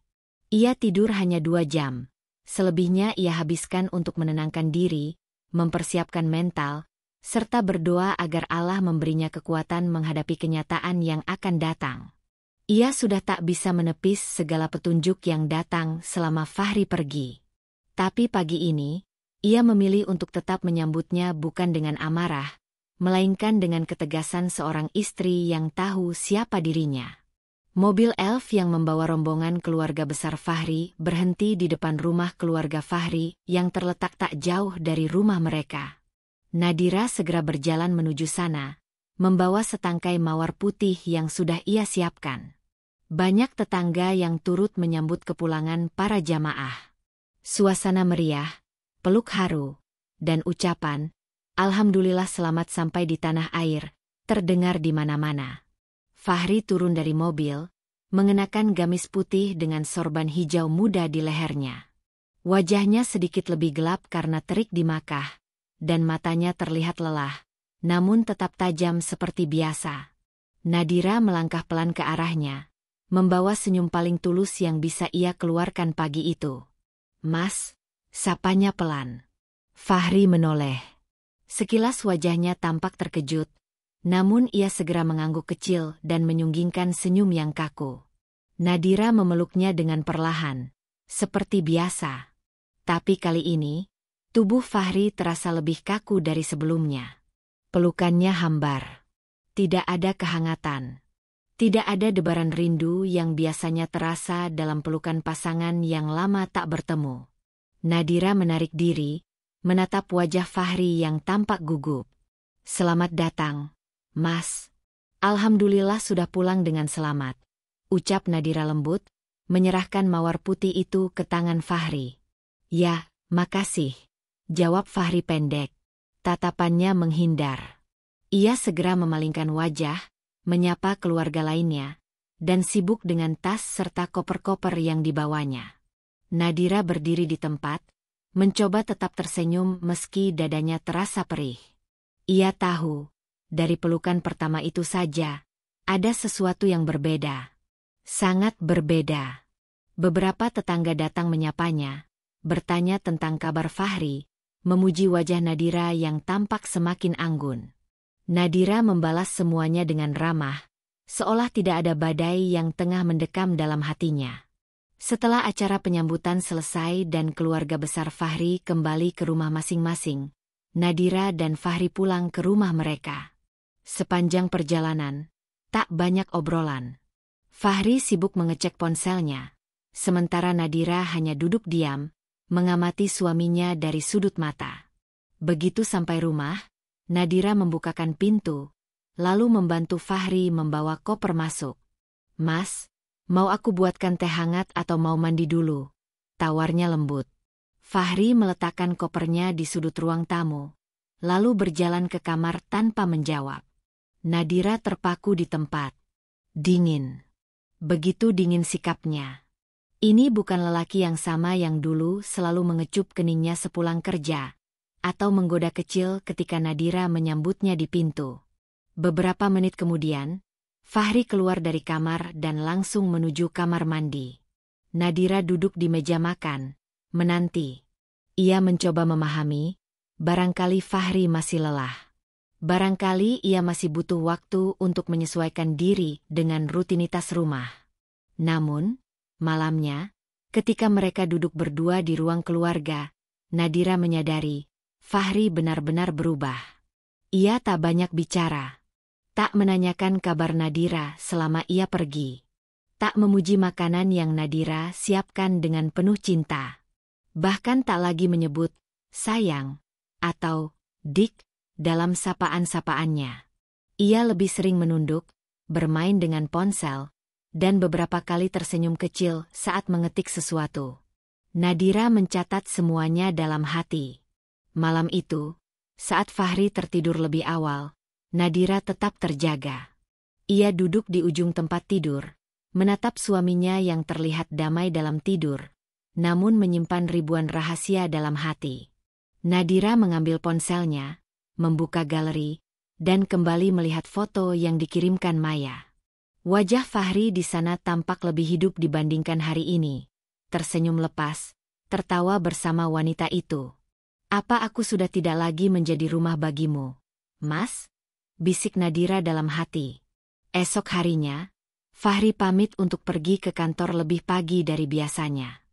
Ia tidur hanya 2 jam. Selebihnya ia habiskan untuk menenangkan diri, mempersiapkan mental, serta berdoa agar Allah memberinya kekuatan menghadapi kenyataan yang akan datang. Ia sudah tak bisa menepis segala petunjuk yang datang selama Fahri pergi. Tapi pagi ini, ia memilih untuk tetap menyambutnya bukan dengan amarah, melainkan dengan ketegasan seorang istri yang tahu siapa dirinya. Mobil elf yang membawa rombongan keluarga besar Fahri berhenti di depan rumah keluarga Fahri yang terletak tak jauh dari rumah mereka. Nadira segera berjalan menuju sana, membawa setangkai mawar putih yang sudah ia siapkan. Banyak tetangga yang turut menyambut kepulangan para jamaah. Suasana meriah, peluk haru, dan ucapan, "Alhamdulillah selamat sampai di tanah air," terdengar di mana-mana. Fahri turun dari mobil, mengenakan gamis putih dengan sorban hijau muda di lehernya. Wajahnya sedikit lebih gelap karena terik di Makkah, dan matanya terlihat lelah, namun tetap tajam seperti biasa. Nadira melangkah pelan ke arahnya, membawa senyum paling tulus yang bisa ia keluarkan pagi itu. "Mas," sapanya pelan. Fahri menoleh. Sekilas wajahnya tampak terkejut, namun ia segera mengangguk kecil dan menyunggingkan senyum yang kaku. Nadira memeluknya dengan perlahan, seperti biasa. Tapi kali ini, tubuh Fahri terasa lebih kaku dari sebelumnya. Pelukannya hambar. Tidak ada kehangatan. Tidak ada debaran rindu yang biasanya terasa dalam pelukan pasangan yang lama tak bertemu. Nadira menarik diri, menatap wajah Fahri yang tampak gugup. "Selamat datang, Mas. Alhamdulillah sudah pulang dengan selamat," ucap Nadira lembut, menyerahkan mawar putih itu ke tangan Fahri. "Ya, makasih," jawab Fahri pendek. Tatapannya menghindar. Ia segera memalingkan wajah, menyapa keluarga lainnya, dan sibuk dengan tas serta koper-koper yang dibawanya. Nadira berdiri di tempat, mencoba tetap tersenyum meski dadanya terasa perih. Ia tahu, dari pelukan pertama itu saja, ada sesuatu yang berbeda. Sangat berbeda. Beberapa tetangga datang menyapanya, bertanya tentang kabar Fahri, memuji wajah Nadira yang tampak semakin anggun. Nadira membalas semuanya dengan ramah, seolah tidak ada badai yang tengah mendekam dalam hatinya. Setelah acara penyambutan selesai dan keluarga besar Fahri kembali ke rumah masing-masing, Nadira dan Fahri pulang ke rumah mereka. Sepanjang perjalanan, tak banyak obrolan. Fahri sibuk mengecek ponselnya, sementara Nadira hanya duduk diam, mengamati suaminya dari sudut mata. Begitu sampai rumah, Nadira membukakan pintu, lalu membantu Fahri membawa koper masuk. "Mas, mau aku buatkan teh hangat atau mau mandi dulu?" tawarnya lembut. Fahri meletakkan kopernya di sudut ruang tamu, lalu berjalan ke kamar tanpa menjawab. Nadira terpaku di tempat. Dingin. Begitu dingin sikapnya. Ini bukan lelaki yang sama yang dulu selalu mengecup keningnya sepulang kerja, atau menggoda kecil ketika Nadira menyambutnya di pintu. Beberapa menit kemudian, Fahri keluar dari kamar dan langsung menuju kamar mandi. Nadira duduk di meja makan, menanti. Ia mencoba memahami, barangkali Fahri masih lelah. Barangkali ia masih butuh waktu untuk menyesuaikan diri dengan rutinitas rumah. Namun, malamnya, ketika mereka duduk berdua di ruang keluarga, Nadira menyadari, Fahri benar-benar berubah. Ia tak banyak bicara. Tak menanyakan kabar Nadira selama ia pergi. Tak memuji makanan yang Nadira siapkan dengan penuh cinta. Bahkan tak lagi menyebut, sayang, atau dik, dalam sapaan-sapaannya. Ia lebih sering menunduk, bermain dengan ponsel, dan beberapa kali tersenyum kecil saat mengetik sesuatu. Nadira mencatat semuanya dalam hati. Malam itu, saat Fahri tertidur lebih awal, Nadira tetap terjaga. Ia duduk di ujung tempat tidur, menatap suaminya yang terlihat damai dalam tidur, namun menyimpan ribuan rahasia dalam hati. Nadira mengambil ponselnya, membuka galeri, dan kembali melihat foto yang dikirimkan Maya. Wajah Fahri di sana tampak lebih hidup dibandingkan hari ini. Tersenyum lepas, tertawa bersama wanita itu. "Apa aku sudah tidak lagi menjadi rumah bagimu, Mas?" bisik Nadira dalam hati. Esok harinya, Fahri pamit untuk pergi ke kantor lebih pagi dari biasanya.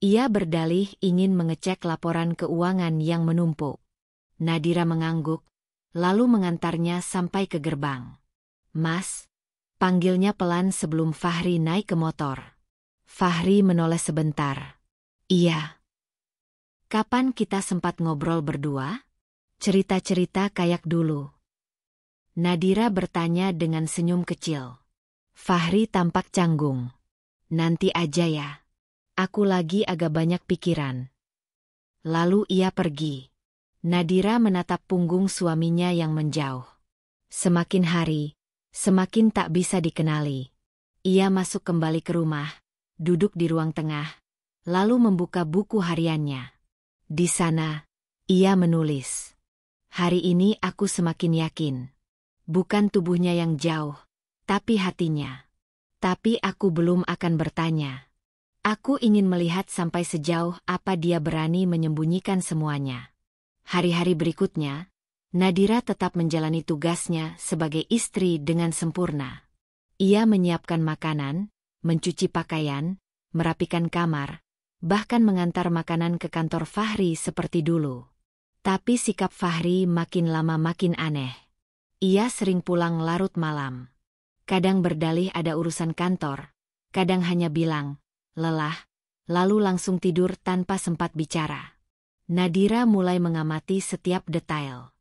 Ia berdalih ingin mengecek laporan keuangan yang menumpuk. Nadira mengangguk, lalu mengantarnya sampai ke gerbang. "Mas," panggilnya pelan sebelum Fahri naik ke motor. Fahri menoleh sebentar. "Iya." "Kapan kita sempat ngobrol berdua? Cerita-cerita kayak dulu." Nadira bertanya dengan senyum kecil. Fahri tampak canggung. "Nanti aja ya. Aku lagi agak banyak pikiran." Lalu ia pergi. Nadira menatap punggung suaminya yang menjauh. Semakin hari, semakin tak bisa dikenali. Ia masuk kembali ke rumah, duduk di ruang tengah, lalu membuka buku hariannya. Di sana, ia menulis, "Hari ini aku semakin yakin. Bukan tubuhnya yang jauh, tapi hatinya. Tapi aku belum akan bertanya. Aku ingin melihat sampai sejauh apa dia berani menyembunyikan semuanya." Hari-hari berikutnya, Nadira tetap menjalani tugasnya sebagai istri dengan sempurna. Ia menyiapkan makanan, mencuci pakaian, merapikan kamar, bahkan mengantar makanan ke kantor Fahri seperti dulu. Tapi sikap Fahri makin lama makin aneh. Ia sering pulang larut malam. Kadang berdalih ada urusan kantor, kadang hanya bilang, lelah, lalu langsung tidur tanpa sempat bicara. Nadira mulai mengamati setiap detail.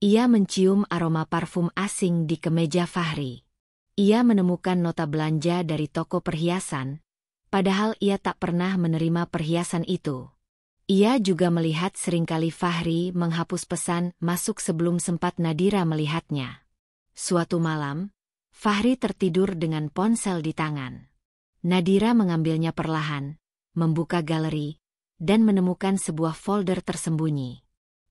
Ia mencium aroma parfum asing di kemeja Fahri. Ia menemukan nota belanja dari toko perhiasan, padahal ia tak pernah menerima perhiasan itu. Ia juga melihat seringkali Fahri menghapus pesan masuk sebelum sempat Nadira melihatnya. Suatu malam, Fahri tertidur dengan ponsel di tangan. Nadira mengambilnya perlahan, membuka galeri, dan menemukan sebuah folder tersembunyi.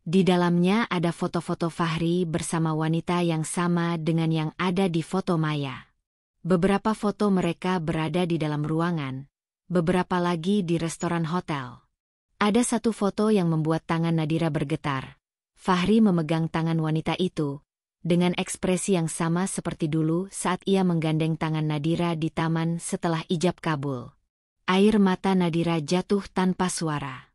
Di dalamnya ada foto-foto Fahri bersama wanita yang sama dengan yang ada di foto Maya. Beberapa foto mereka berada di dalam ruangan, beberapa lagi di restoran hotel. Ada satu foto yang membuat tangan Nadira bergetar. Fahri memegang tangan wanita itu, dengan ekspresi yang sama seperti dulu saat ia menggandeng tangan Nadira di taman setelah ijab kabul. Air mata Nadira jatuh tanpa suara.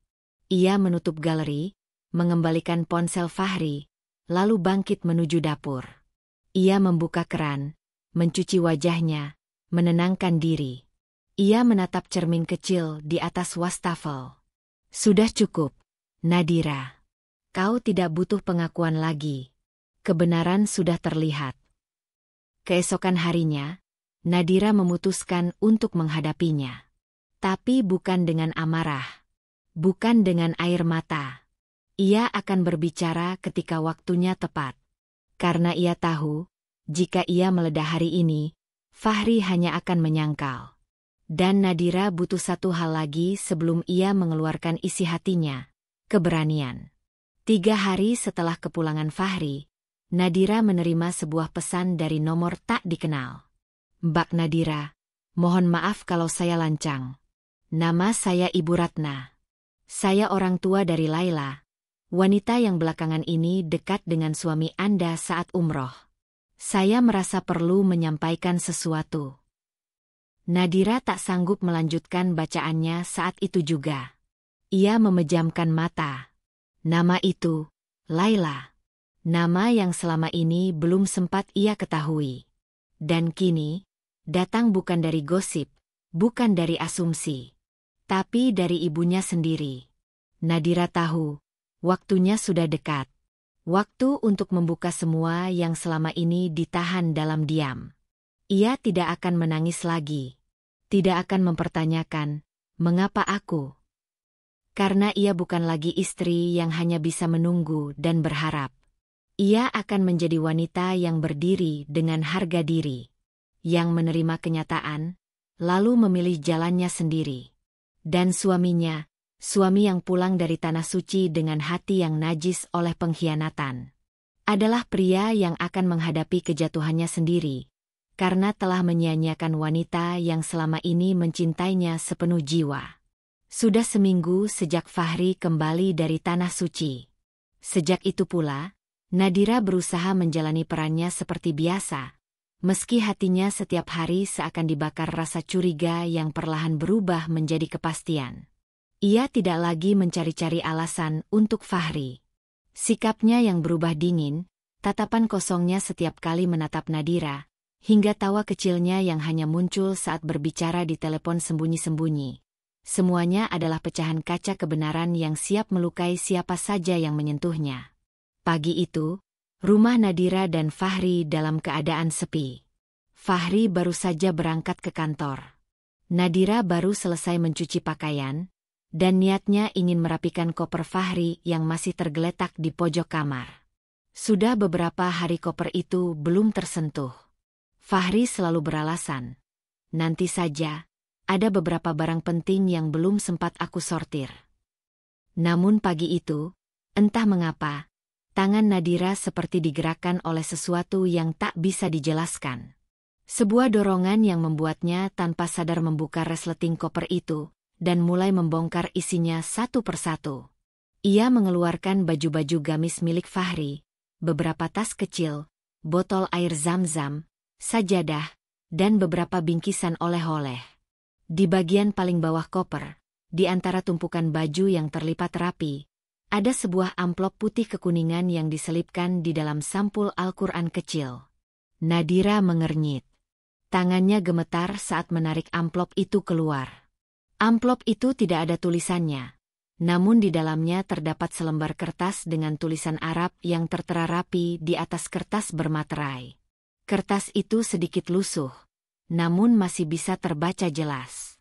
Ia menutup galeri, mengembalikan ponsel Fahri, lalu bangkit menuju dapur. Ia membuka keran, mencuci wajahnya, menenangkan diri. Ia menatap cermin kecil di atas wastafel. Sudah cukup, Nadira. Kau tidak butuh pengakuan lagi. Kebenaran sudah terlihat. Keesokan harinya, Nadira memutuskan untuk menghadapinya. Tapi bukan dengan amarah. Bukan dengan air mata. Ia akan berbicara ketika waktunya tepat. Karena ia tahu, jika ia meledak hari ini, Fahri hanya akan menyangkal. Dan Nadira butuh satu hal lagi sebelum ia mengeluarkan isi hatinya, keberanian. 3 hari setelah kepulangan Fahri, Nadira menerima sebuah pesan dari nomor tak dikenal. Mbak Nadira, mohon maaf kalau saya lancang. Nama saya Ibu Ratna. Saya orang tua dari Laila, wanita yang belakangan ini dekat dengan suami Anda saat umroh. Saya merasa perlu menyampaikan sesuatu. Nadira tak sanggup melanjutkan bacaannya saat itu juga. Ia memejamkan mata. Nama itu, Laila. Nama yang selama ini belum sempat ia ketahui. Dan kini, datang bukan dari gosip, bukan dari asumsi, tapi dari ibunya sendiri. Nadira tahu, waktunya sudah dekat. Waktu untuk membuka semua yang selama ini ditahan dalam diam. Ia tidak akan menangis lagi. Tidak akan mempertanyakan, mengapa aku? Karena ia bukan lagi istri yang hanya bisa menunggu dan berharap. Ia akan menjadi wanita yang berdiri dengan harga diri. Yang menerima kenyataan, lalu memilih jalannya sendiri. Dan suaminya, suami yang pulang dari tanah suci dengan hati yang najis oleh pengkhianatan, adalah pria yang akan menghadapi kejatuhannya sendiri. Karena telah menyia-nyiakan wanita yang selama ini mencintainya sepenuh jiwa. Sudah seminggu sejak Fahri kembali dari tanah suci. Sejak itu pula, Nadira berusaha menjalani perannya seperti biasa, meski hatinya setiap hari seakan dibakar rasa curiga yang perlahan berubah menjadi kepastian. Ia tidak lagi mencari-cari alasan untuk Fahri. Sikapnya yang berubah dingin, tatapan kosongnya setiap kali menatap Nadira, hingga tawa kecilnya yang hanya muncul saat berbicara di telepon sembunyi-sembunyi. Semuanya adalah pecahan kaca kebenaran yang siap melukai siapa saja yang menyentuhnya. Pagi itu, rumah Nadira dan Fahri dalam keadaan sepi. Fahri baru saja berangkat ke kantor. Nadira baru selesai mencuci pakaian, dan niatnya ingin merapikan koper Fahri yang masih tergeletak di pojok kamar. Sudah beberapa hari koper itu belum tersentuh. Fahri selalu beralasan, nanti saja, ada beberapa barang penting yang belum sempat aku sortir. Namun pagi itu, entah mengapa, tangan Nadira seperti digerakkan oleh sesuatu yang tak bisa dijelaskan. Sebuah dorongan yang membuatnya tanpa sadar membuka resleting koper itu, dan mulai membongkar isinya satu persatu. Ia mengeluarkan baju-baju gamis milik Fahri, beberapa tas kecil, botol air zam-zam, sajadah, dan beberapa bingkisan oleh-oleh. Di bagian paling bawah koper, di antara tumpukan baju yang terlipat rapi, ada sebuah amplop putih kekuningan yang diselipkan di dalam sampul Al-Quran kecil. Nadira mengernyit. Tangannya gemetar saat menarik amplop itu keluar. Amplop itu tidak ada tulisannya, namun di dalamnya terdapat selembar kertas dengan tulisan Arab yang tertera rapi di atas kertas bermaterai. Kertas itu sedikit lusuh, namun masih bisa terbaca jelas.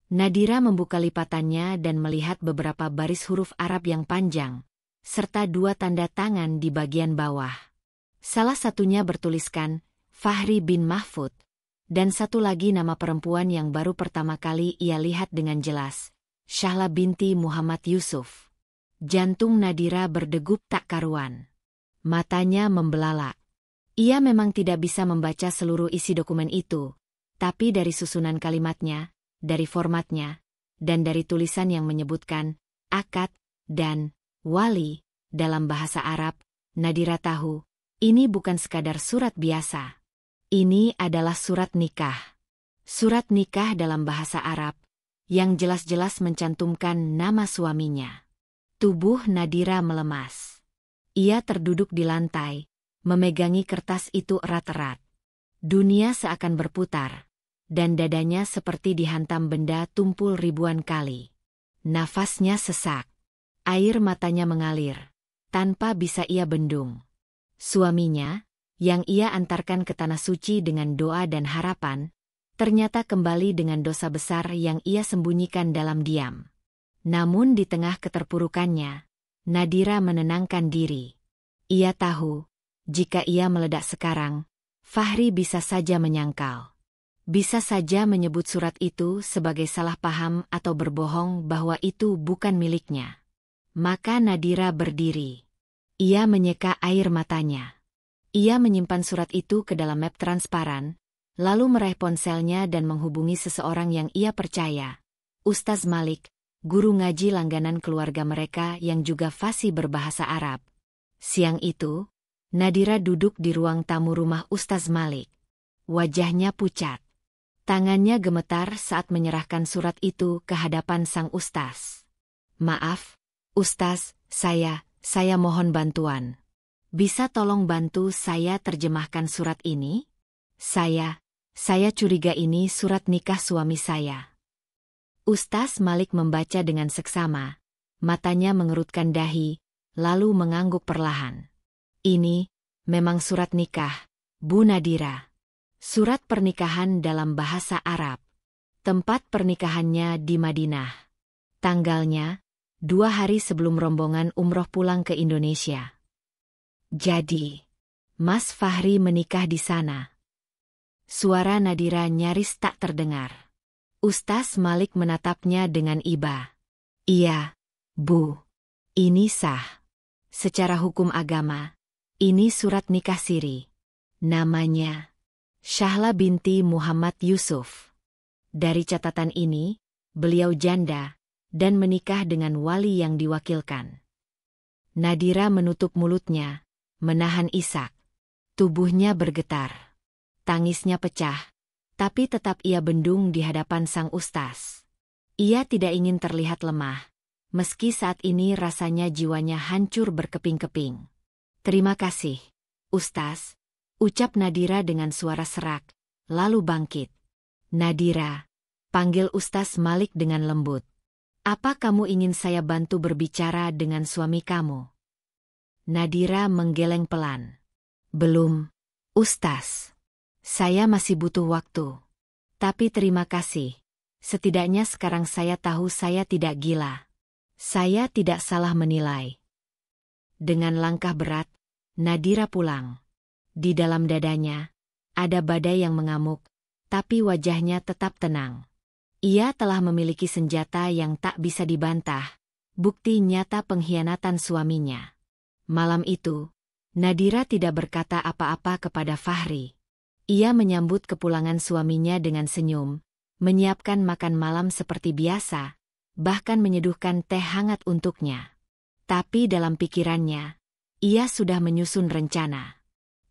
Nadira membuka lipatannya dan melihat beberapa baris huruf Arab yang panjang, serta 2 tanda tangan di bagian bawah. Salah satunya bertuliskan, Fahri bin Mahfud, dan satu lagi nama perempuan yang baru pertama kali ia lihat dengan jelas, Syahla binti Muhammad Yusuf. Jantung Nadira berdegup tak karuan. Matanya membelalak. Ia memang tidak bisa membaca seluruh isi dokumen itu, tapi dari susunan kalimatnya, dari formatnya, dan dari tulisan yang menyebutkan, akad, dan wali. Dalam bahasa Arab, Nadira tahu, ini bukan sekadar surat biasa. Ini adalah surat nikah. Surat nikah dalam bahasa Arab, yang jelas-jelas mencantumkan nama suaminya. Tubuh Nadira melemas. Ia terduduk di lantai, memegangi kertas itu erat-erat. Dunia seakan berputar, dan dadanya seperti dihantam benda tumpul ribuan kali. Nafasnya sesak. Air matanya mengalir, tanpa bisa ia bendung. Suaminya, yang ia antarkan ke tanah suci dengan doa dan harapan, ternyata kembali dengan dosa besar yang ia sembunyikan dalam diam. Namun di tengah keterpurukannya, Nadira menenangkan diri. Ia tahu, jika ia meledak sekarang, Fahri bisa saja menyangkal. Bisa saja menyebut surat itu sebagai salah paham atau berbohong bahwa itu bukan miliknya. Maka Nadira berdiri. Ia menyeka air matanya. Ia menyimpan surat itu ke dalam map transparan, lalu meraih ponselnya dan menghubungi seseorang yang ia percaya, Ustaz Malik, guru ngaji langganan keluarga mereka yang juga fasih berbahasa Arab. Siang itu, Nadira duduk di ruang tamu rumah Ustaz Malik. Wajahnya pucat. Tangannya gemetar saat menyerahkan surat itu ke hadapan sang ustaz. Maaf, Ustaz, saya mohon bantuan. Bisa tolong bantu saya terjemahkan surat ini? Saya curiga ini surat nikah suami saya. Ustaz Malik membaca dengan seksama, matanya mengerutkan dahi, lalu mengangguk perlahan. Ini memang surat nikah, Bu Nadira. Surat pernikahan dalam bahasa Arab. Tempat pernikahannya di Madinah. Tanggalnya, 2 hari sebelum rombongan umroh pulang ke Indonesia. Jadi, Mas Fahri menikah di sana. Suara Nadira nyaris tak terdengar. Ustaz Malik menatapnya dengan iba. Iya, Bu. Ini sah. Secara hukum agama, ini surat nikah siri. Namanya Syahla binti Muhammad Yusuf. Dari catatan ini, beliau janda, dan menikah dengan wali yang diwakilkan. Nadira menutup mulutnya, menahan isak. Tubuhnya bergetar. Tangisnya pecah, tapi tetap ia bendung di hadapan sang ustaz. Ia tidak ingin terlihat lemah, meski saat ini rasanya jiwanya hancur berkeping-keping. Terima kasih, Ustaz, ucap Nadira dengan suara serak, lalu bangkit. Nadira, panggil Ustaz Malik dengan lembut. Apa kamu ingin saya bantu berbicara dengan suami kamu? Nadira menggeleng pelan. Belum, Ustaz. Saya masih butuh waktu. Tapi terima kasih. Setidaknya sekarang saya tahu saya tidak gila. Saya tidak salah menilai. Dengan langkah berat, Nadira pulang. Di dalam dadanya, ada badai yang mengamuk, tapi wajahnya tetap tenang. Ia telah memiliki senjata yang tak bisa dibantah, bukti nyata pengkhianatan suaminya. Malam itu, Nadira tidak berkata apa-apa kepada Fahri. Ia menyambut kepulangan suaminya dengan senyum, menyiapkan makan malam seperti biasa, bahkan menyeduhkan teh hangat untuknya. Tapi dalam pikirannya, ia sudah menyusun rencana.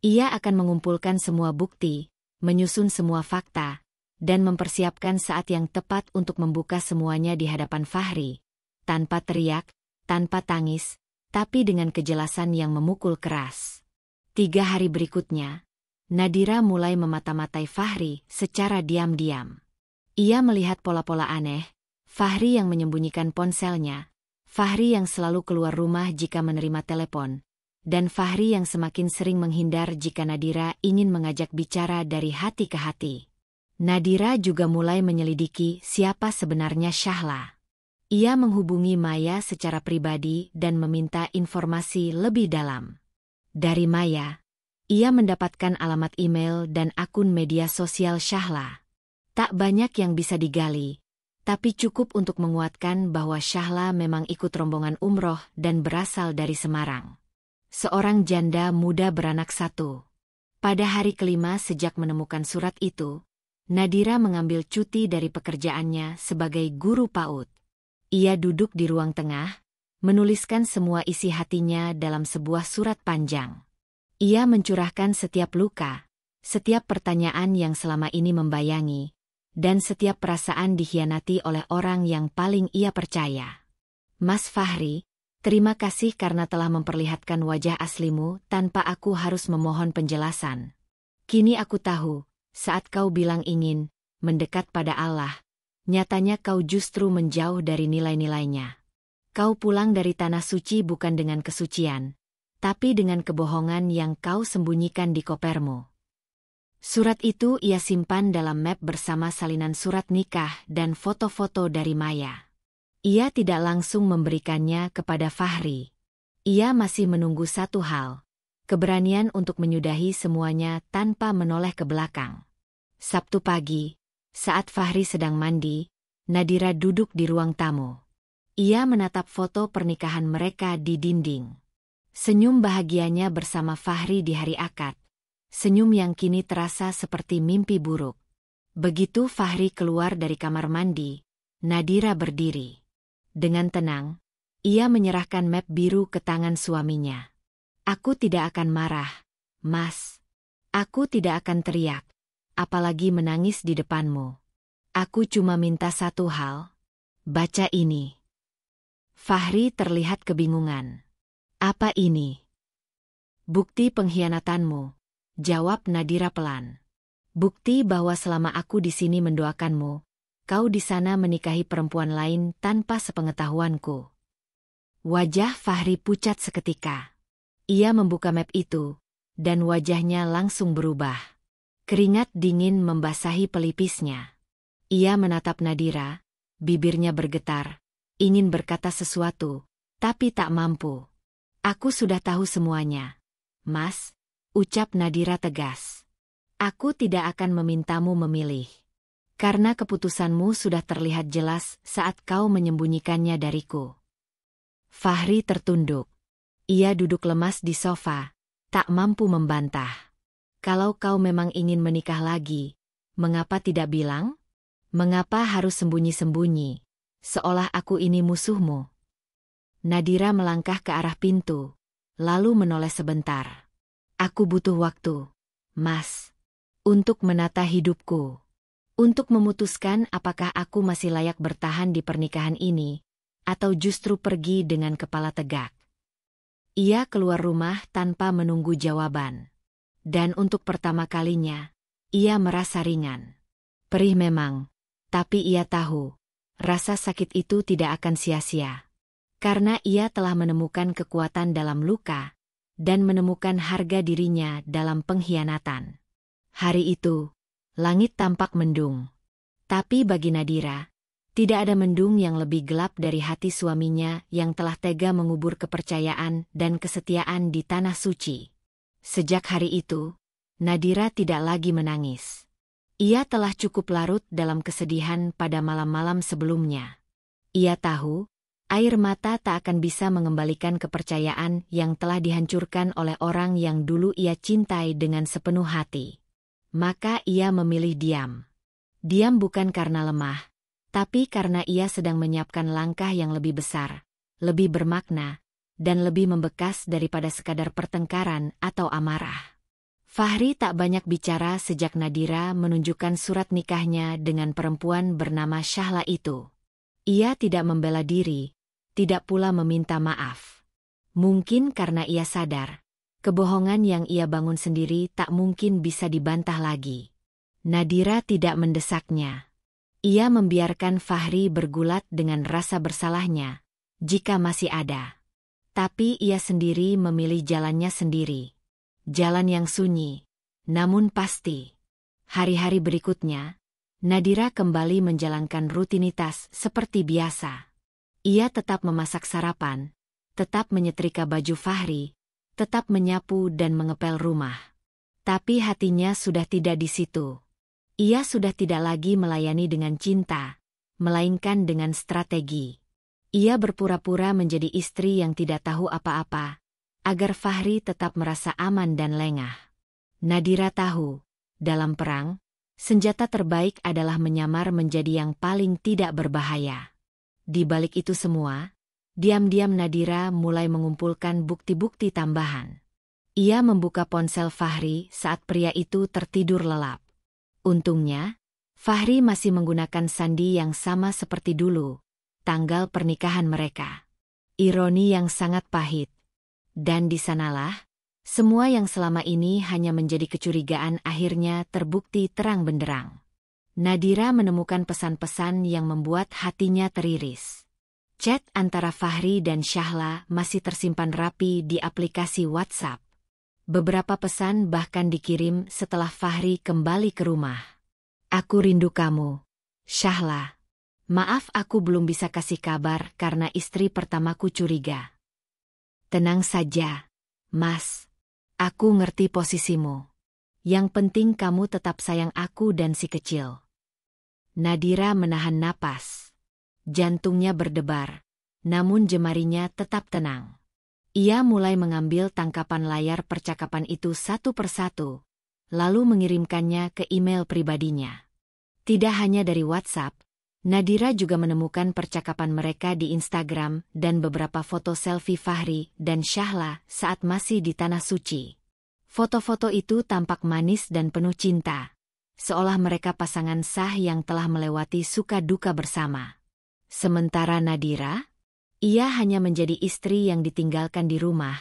Ia akan mengumpulkan semua bukti, menyusun semua fakta, dan mempersiapkan saat yang tepat untuk membuka semuanya di hadapan Fahri. Tanpa teriak, tanpa tangis, tapi dengan kejelasan yang memukul keras. 3 hari berikutnya, Nadira mulai memata-matai Fahri secara diam-diam. Ia melihat pola-pola aneh, Fahri yang menyembunyikan ponselnya, Fahri yang selalu keluar rumah jika menerima telepon, dan Fahri yang semakin sering menghindar jika Nadira ingin mengajak bicara dari hati ke hati. Nadira juga mulai menyelidiki siapa sebenarnya Syahla. Ia menghubungi Maya secara pribadi dan meminta informasi lebih dalam. Dari Maya, ia mendapatkan alamat email dan akun media sosial Syahla. Tak banyak yang bisa digali, tapi cukup untuk menguatkan bahwa Syahla memang ikut rombongan umroh dan berasal dari Semarang. Seorang janda muda beranak 1. Pada hari kelima sejak menemukan surat itu, Nadira mengambil cuti dari pekerjaannya sebagai guru PAUD. Ia duduk di ruang tengah, menuliskan semua isi hatinya dalam sebuah surat panjang. Ia mencurahkan setiap luka, setiap pertanyaan yang selama ini membayangi, dan setiap perasaan dikhianati oleh orang yang paling ia percaya. Mas Fahri, terima kasih karena telah memperlihatkan wajah aslimu tanpa aku harus memohon penjelasan. Kini aku tahu, saat kau bilang ingin mendekat pada Allah, nyatanya kau justru menjauh dari nilai-nilainya. Kau pulang dari tanah suci bukan dengan kesucian, tapi dengan kebohongan yang kau sembunyikan di kopermu. Surat itu ia simpan dalam map bersama salinan surat nikah dan foto-foto dari Maya. Ia tidak langsung memberikannya kepada Fahri. Ia masih menunggu satu hal, keberanian untuk menyudahi semuanya tanpa menoleh ke belakang. Sabtu pagi, saat Fahri sedang mandi, Nadira duduk di ruang tamu. Ia menatap foto pernikahan mereka di dinding. Senyum bahagianya bersama Fahri di hari akad. Senyum yang kini terasa seperti mimpi buruk. Begitu Fahri keluar dari kamar mandi, Nadira berdiri. Dengan tenang, ia menyerahkan map biru ke tangan suaminya. Aku tidak akan marah, Mas. Aku tidak akan teriak, apalagi menangis di depanmu. Aku cuma minta satu hal. Baca ini. Fahri terlihat kebingungan. Apa ini? Bukti pengkhianatanmu, jawab Nadira pelan. Bukti bahwa selama aku di sini mendoakanmu, kau di sana menikahi perempuan lain tanpa sepengetahuanku. Wajah Fahri pucat seketika. Ia membuka map itu, dan wajahnya langsung berubah. Keringat dingin membasahi pelipisnya. Ia menatap Nadira, bibirnya bergetar, ingin berkata sesuatu, tapi tak mampu. Aku sudah tahu semuanya, Mas, ucap Nadira tegas. Aku tidak akan memintamu memilih. Karena keputusanmu sudah terlihat jelas saat kau menyembunyikannya dariku. Fahri tertunduk. Ia duduk lemas di sofa, tak mampu membantah. Kalau kau memang ingin menikah lagi, mengapa tidak bilang? Mengapa harus sembunyi-sembunyi, seolah aku ini musuhmu? Nadira melangkah ke arah pintu, lalu menoleh sebentar. Aku butuh waktu, Mas, untuk menata hidupku. Untuk memutuskan apakah aku masih layak bertahan di pernikahan ini, atau justru pergi dengan kepala tegak. Ia keluar rumah tanpa menunggu jawaban. Dan untuk pertama kalinya, ia merasa ringan. Perih memang, tapi ia tahu, rasa sakit itu tidak akan sia-sia. Karena ia telah menemukan kekuatan dalam luka, dan menemukan harga dirinya dalam pengkhianatan. Hari itu, langit tampak mendung. Tapi bagi Nadira, tidak ada mendung yang lebih gelap dari hati suaminya yang telah tega mengubur kepercayaan dan kesetiaan di tanah suci. Sejak hari itu, Nadira tidak lagi menangis. Ia telah cukup larut dalam kesedihan pada malam-malam sebelumnya. Ia tahu, air mata tak akan bisa mengembalikan kepercayaan yang telah dihancurkan oleh orang yang dulu ia cintai dengan sepenuh hati. Maka ia memilih diam. Diam bukan karena lemah, tapi karena ia sedang menyiapkan langkah yang lebih besar, lebih bermakna, dan lebih membekas daripada sekadar pertengkaran atau amarah. Fahri tak banyak bicara sejak Nadira menunjukkan surat nikahnya dengan perempuan bernama Syahla itu. Ia tidak membela diri, tidak pula meminta maaf. Mungkin karena ia sadar, kebohongan yang ia bangun sendiri tak mungkin bisa dibantah lagi. Nadira tidak mendesaknya. Ia membiarkan Fahri bergulat dengan rasa bersalahnya, jika masih ada. Tapi ia sendiri memilih jalannya sendiri. Jalan yang sunyi, namun pasti. Hari-hari berikutnya, Nadira kembali menjalankan rutinitas seperti biasa. Ia tetap memasak sarapan, tetap menyetrika baju Fahri, tetap menyapu dan mengepel rumah. Tapi hatinya sudah tidak di situ. Ia sudah tidak lagi melayani dengan cinta, melainkan dengan strategi. Ia berpura-pura menjadi istri yang tidak tahu apa-apa, agar Fahri tetap merasa aman dan lengah. Nadira tahu, dalam perang, senjata terbaik adalah menyamar menjadi yang paling tidak berbahaya. Di balik itu semua, diam-diam Nadira mulai mengumpulkan bukti-bukti tambahan. Ia membuka ponsel Fahri saat pria itu tertidur lelap. Untungnya, Fahri masih menggunakan sandi yang sama seperti dulu, tanggal pernikahan mereka. Ironi yang sangat pahit. Dan di sanalah, semua yang selama ini hanya menjadi kecurigaan akhirnya terbukti terang benderang. Nadira menemukan pesan-pesan yang membuat hatinya teriris. Chat antara Fahri dan Syahla masih tersimpan rapi di aplikasi WhatsApp. Beberapa pesan bahkan dikirim setelah Fahri kembali ke rumah. Aku rindu kamu, Syahla. Maaf aku belum bisa kasih kabar karena istri pertamaku curiga. Tenang saja, Mas. Aku ngerti posisimu. Yang penting kamu tetap sayang aku dan si kecil. Nadira menahan napas. Jantungnya berdebar, namun jemarinya tetap tenang. Ia mulai mengambil tangkapan layar percakapan itu satu persatu, lalu mengirimkannya ke email pribadinya. Tidak hanya dari WhatsApp, Nadira juga menemukan percakapan mereka di Instagram dan beberapa foto selfie Fahri dan Syahla saat masih di Tanah Suci. Foto-foto itu tampak manis dan penuh cinta, seolah mereka pasangan sah yang telah melewati suka duka bersama. Sementara Nadira, ia hanya menjadi istri yang ditinggalkan di rumah,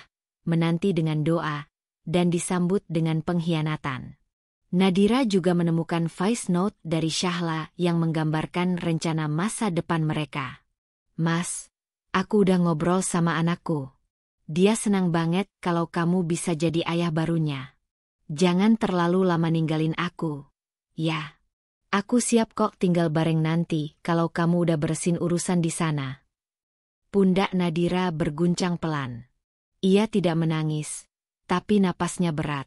menanti dengan doa, dan disambut dengan pengkhianatan. Nadira juga menemukan voice note dari Syahla yang menggambarkan rencana masa depan mereka. Mas, aku udah ngobrol sama anakku. Dia senang banget kalau kamu bisa jadi ayah barunya. Jangan terlalu lama ninggalin aku. Ya, aku siap kok tinggal bareng nanti kalau kamu udah beresin urusan di sana. Pundak Nadira berguncang pelan. Ia tidak menangis, tapi napasnya berat.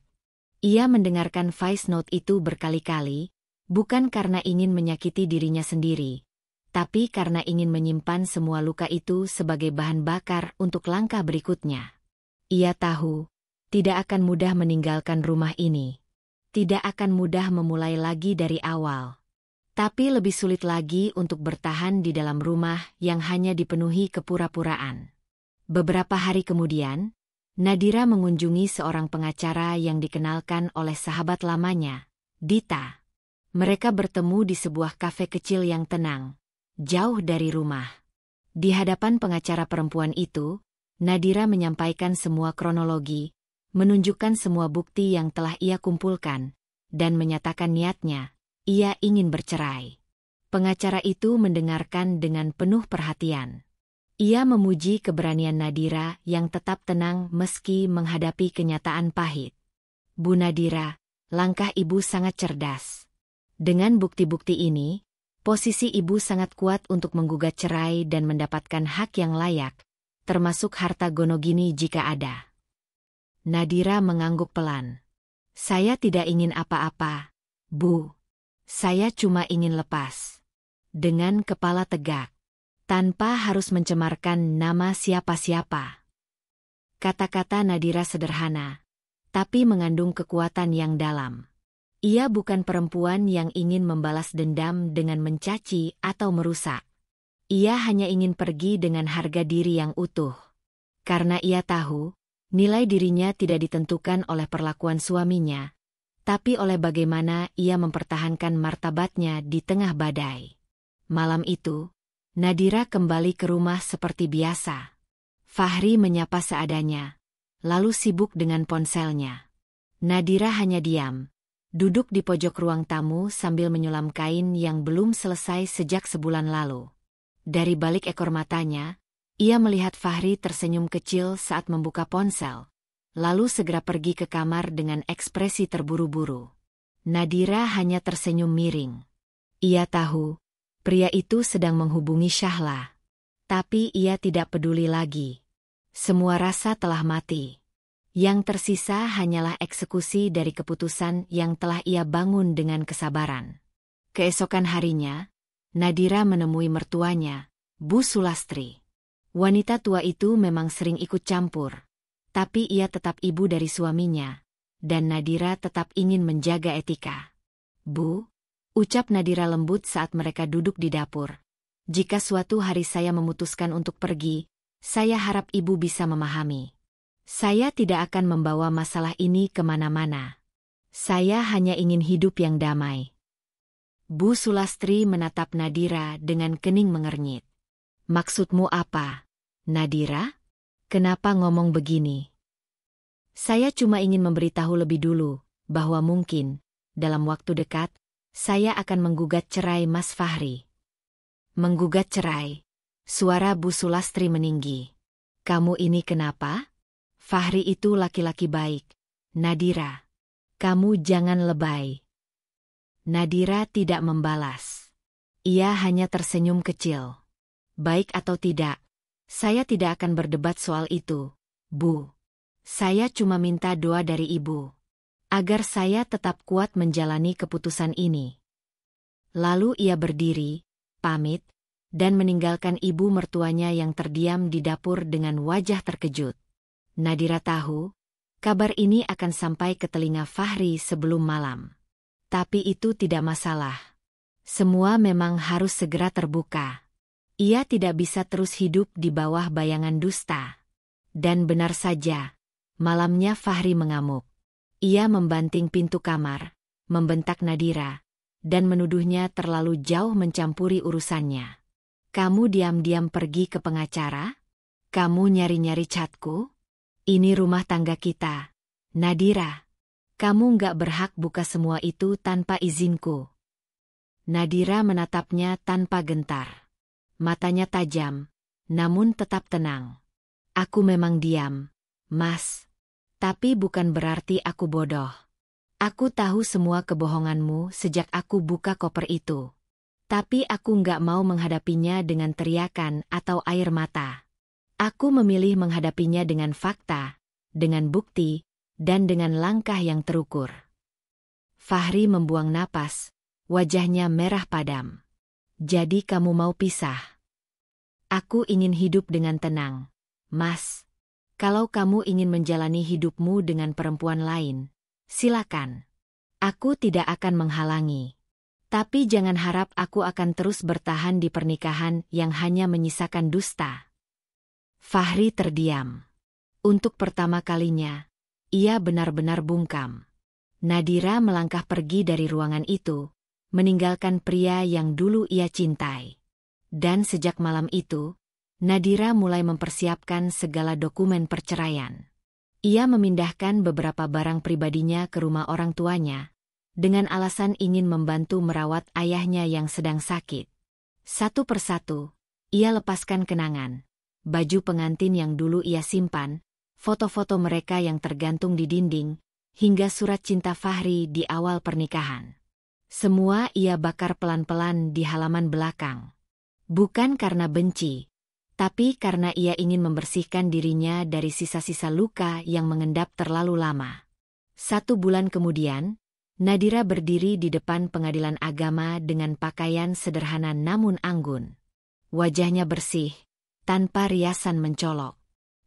Ia mendengarkan voice note itu berkali-kali, bukan karena ingin menyakiti dirinya sendiri, tapi karena ingin menyimpan semua luka itu sebagai bahan bakar untuk langkah berikutnya. Ia tahu, tidak akan mudah meninggalkan rumah ini. Tidak akan mudah memulai lagi dari awal. Tapi lebih sulit lagi untuk bertahan di dalam rumah yang hanya dipenuhi kepura-puraan. Beberapa hari kemudian, Nadira mengunjungi seorang pengacara yang dikenalkan oleh sahabat lamanya, Dita. Mereka bertemu di sebuah kafe kecil yang tenang, jauh dari rumah. Di hadapan pengacara perempuan itu, Nadira menyampaikan semua kronologi, menunjukkan semua bukti yang telah ia kumpulkan, dan menyatakan niatnya, ia ingin bercerai. Pengacara itu mendengarkan dengan penuh perhatian. Ia memuji keberanian Nadira yang tetap tenang meski menghadapi kenyataan pahit. Bu Nadira, langkah ibu sangat cerdas. Dengan bukti-bukti ini, posisi ibu sangat kuat untuk menggugat cerai dan mendapatkan hak yang layak, termasuk harta gonogini jika ada. Nadira mengangguk pelan. Saya tidak ingin apa-apa, Bu. Saya cuma ingin lepas. Dengan kepala tegak. Tanpa harus mencemarkan nama siapa-siapa. Kata-kata Nadira sederhana, tapi mengandung kekuatan yang dalam. Ia bukan perempuan yang ingin membalas dendam dengan mencaci atau merusak. Ia hanya ingin pergi dengan harga diri yang utuh. Karena ia tahu, nilai dirinya tidak ditentukan oleh perlakuan suaminya, tapi oleh bagaimana ia mempertahankan martabatnya di tengah badai. Malam itu, Nadira kembali ke rumah seperti biasa. Fahri menyapa seadanya, lalu sibuk dengan ponselnya. Nadira hanya diam, duduk di pojok ruang tamu sambil menyulam kain yang belum selesai sejak sebulan lalu. Dari balik ekor matanya, ia melihat Fahri tersenyum kecil saat membuka ponsel, lalu segera pergi ke kamar dengan ekspresi terburu-buru. Nadira hanya tersenyum miring. Ia tahu, pria itu sedang menghubungi Syahla. Tapi ia tidak peduli lagi. Semua rasa telah mati. Yang tersisa hanyalah eksekusi dari keputusan yang telah ia bangun dengan kesabaran. Keesokan harinya, Nadira menemui mertuanya, Bu Sulastri. Wanita tua itu memang sering ikut campur, tapi ia tetap ibu dari suaminya, dan Nadira tetap ingin menjaga etika. Bu, ucap Nadira lembut saat mereka duduk di dapur. Jika suatu hari saya memutuskan untuk pergi, saya harap ibu bisa memahami. Saya tidak akan membawa masalah ini kemana-mana. Saya hanya ingin hidup yang damai. Bu Sulastri menatap Nadira dengan kening mengernyit. Maksudmu apa, Nadira? Kenapa ngomong begini? Saya cuma ingin memberitahu lebih dulu, bahwa mungkin, dalam waktu dekat, saya akan menggugat cerai Mas Fahri. Menggugat cerai? Suara Bu Sulastri meninggi. Kamu ini kenapa? Fahri itu laki-laki baik. Nadira, kamu jangan lebay. Nadira tidak membalas. Ia hanya tersenyum kecil. Baik atau tidak, saya tidak akan berdebat soal itu, Bu. Saya cuma minta doa dari ibu, agar saya tetap kuat menjalani keputusan ini. Lalu ia berdiri, pamit, dan meninggalkan ibu mertuanya yang terdiam di dapur dengan wajah terkejut. Nadira tahu, kabar ini akan sampai ke telinga Fahri sebelum malam. Tapi itu tidak masalah. Semua memang harus segera terbuka. Ia tidak bisa terus hidup di bawah bayangan dusta. Dan benar saja, malamnya Fahri mengamuk. Ia membanting pintu kamar, membentak Nadira, dan menuduhnya terlalu jauh mencampuri urusannya. Kamu diam-diam pergi ke pengacara? Kamu nyari-nyari catku? Ini rumah tangga kita. Nadira, kamu nggak berhak buka semua itu tanpa izinku. Nadira menatapnya tanpa gentar. Matanya tajam, namun tetap tenang. Aku memang diam, Mas. Tapi bukan berarti aku bodoh. Aku tahu semua kebohonganmu sejak aku buka koper itu. Tapi aku nggak mau menghadapinya dengan teriakan atau air mata. Aku memilih menghadapinya dengan fakta, dengan bukti, dan dengan langkah yang terukur. Fahri membuang napas, wajahnya merah padam. Jadi kamu mau pisah? Aku ingin hidup dengan tenang, Mas. Kalau kamu ingin menjalani hidupmu dengan perempuan lain, silakan. Aku tidak akan menghalangi. Tapi jangan harap aku akan terus bertahan di pernikahan yang hanya menyisakan dusta. Fahri terdiam. Untuk pertama kalinya, ia benar-benar bungkam. Nadira melangkah pergi dari ruangan itu, meninggalkan pria yang dulu ia cintai. Dan sejak malam itu, Nadira mulai mempersiapkan segala dokumen perceraian. Ia memindahkan beberapa barang pribadinya ke rumah orang tuanya, dengan alasan ingin membantu merawat ayahnya yang sedang sakit. Satu persatu, ia lepaskan kenangan, baju pengantin yang dulu ia simpan, foto-foto mereka yang tergantung di dinding, hingga surat cinta Fahri di awal pernikahan. Semua ia bakar pelan-pelan di halaman belakang. Bukan karena benci, tapi karena ia ingin membersihkan dirinya dari sisa-sisa luka yang mengendap terlalu lama. 1 bulan kemudian, Nadira berdiri di depan pengadilan agama dengan pakaian sederhana namun anggun. Wajahnya bersih, tanpa riasan mencolok.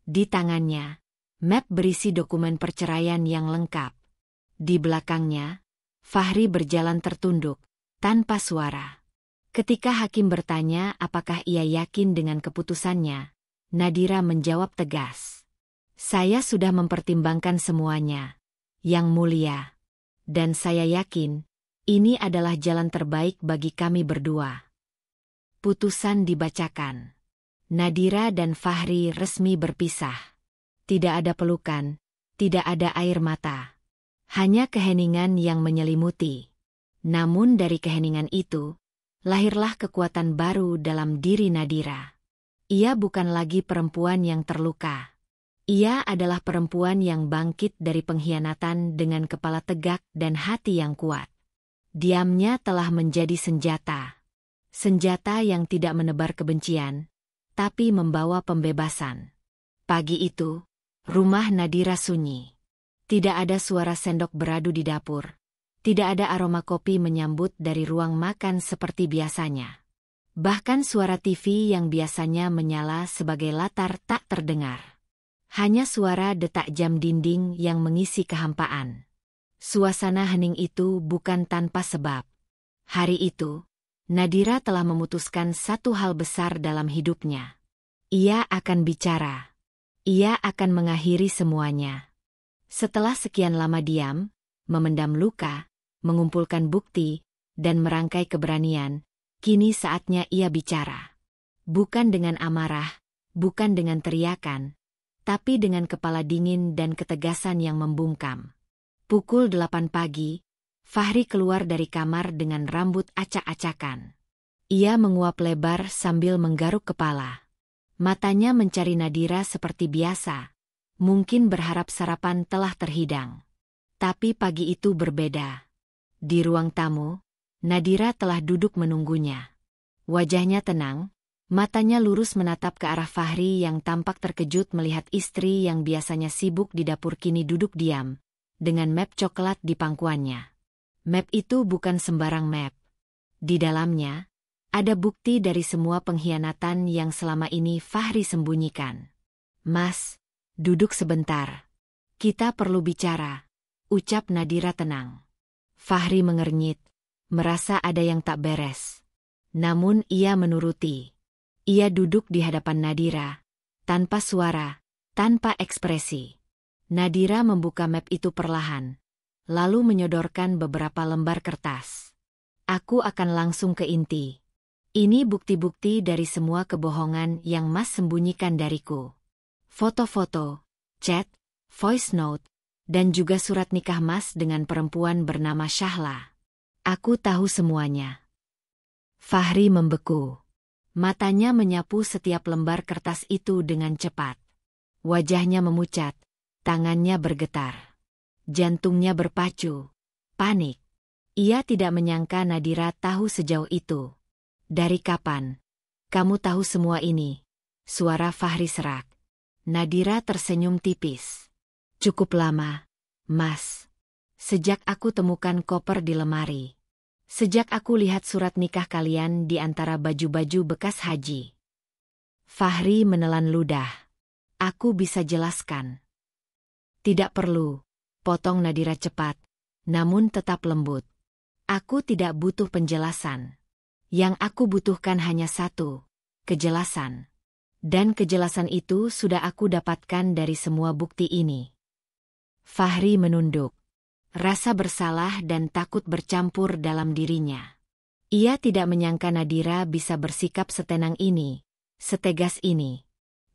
Di tangannya, map berisi dokumen perceraian yang lengkap. Di belakangnya, Fahri berjalan tertunduk, tanpa suara. Ketika hakim bertanya apakah ia yakin dengan keputusannya, Nadira menjawab tegas. Saya sudah mempertimbangkan semuanya, Yang Mulia. Dan saya yakin, ini adalah jalan terbaik bagi kami berdua. Putusan dibacakan. Nadira dan Fahri resmi berpisah. Tidak ada pelukan, tidak ada air mata. Hanya keheningan yang menyelimuti. Namun dari keheningan itu, lahirlah kekuatan baru dalam diri Nadira. Ia bukan lagi perempuan yang terluka. Ia adalah perempuan yang bangkit dari pengkhianatan dengan kepala tegak dan hati yang kuat. Diamnya telah menjadi senjata. Senjata yang tidak menebar kebencian, tapi membawa pembebasan. Pagi itu, rumah Nadira sunyi. Tidak ada suara sendok beradu di dapur. Tidak ada aroma kopi menyambut dari ruang makan seperti biasanya. Bahkan suara TV yang biasanya menyala sebagai latar tak terdengar. Hanya suara detak jam dinding yang mengisi kehampaan. Suasana hening itu bukan tanpa sebab. Hari itu, Nadira telah memutuskan satu hal besar dalam hidupnya. Ia akan bicara. Ia akan mengakhiri semuanya. Setelah sekian lama diam, memendam luka, mengumpulkan bukti, dan merangkai keberanian, kini saatnya ia bicara. Bukan dengan amarah, bukan dengan teriakan, tapi dengan kepala dingin dan ketegasan yang membungkam. Pukul 8 pagi, Fahri keluar dari kamar dengan rambut acak-acakan. Ia menguap lebar sambil menggaruk kepala. Matanya mencari Nadira seperti biasa, mungkin berharap sarapan telah terhidang. Tapi pagi itu berbeda. Di ruang tamu, Nadira telah duduk menunggunya. Wajahnya tenang, matanya lurus menatap ke arah Fahri yang tampak terkejut melihat istri yang biasanya sibuk di dapur kini duduk diam, dengan map coklat di pangkuannya. Map itu bukan sembarang map. Di dalamnya, ada bukti dari semua pengkhianatan yang selama ini Fahri sembunyikan. "Mas, duduk sebentar. Kita perlu bicara," ucap Nadira tenang. Fahri mengernyit, merasa ada yang tak beres. Namun ia menuruti. Ia duduk di hadapan Nadira, tanpa suara, tanpa ekspresi. Nadira membuka map itu perlahan, lalu menyodorkan beberapa lembar kertas. "Aku akan langsung ke inti. Ini bukti-bukti dari semua kebohongan yang Mas sembunyikan dariku. Foto-foto, chat, voice note, dan juga surat nikah Mas dengan perempuan bernama Syahla. Aku tahu semuanya." Fahri membeku. Matanya menyapu setiap lembar kertas itu dengan cepat. Wajahnya memucat, tangannya bergetar. Jantungnya berpacu. Panik. Ia tidak menyangka Nadira tahu sejauh itu. "Dari kapan kamu tahu semua ini?" Suara Fahri serak. Nadira tersenyum tipis. "Cukup lama, Mas. Sejak aku temukan koper di lemari. Sejak aku lihat surat nikah kalian di antara baju-baju bekas haji." Fahri menelan ludah. "Aku bisa jelaskan." "Tidak perlu," potong Nadira cepat, namun tetap lembut. "Aku tidak butuh penjelasan. Yang aku butuhkan hanya satu, kejelasan. Dan kejelasan itu sudah aku dapatkan dari semua bukti ini." Fahri menunduk. Rasa bersalah dan takut bercampur dalam dirinya. Ia tidak menyangka Nadira bisa bersikap setenang ini, setegas ini.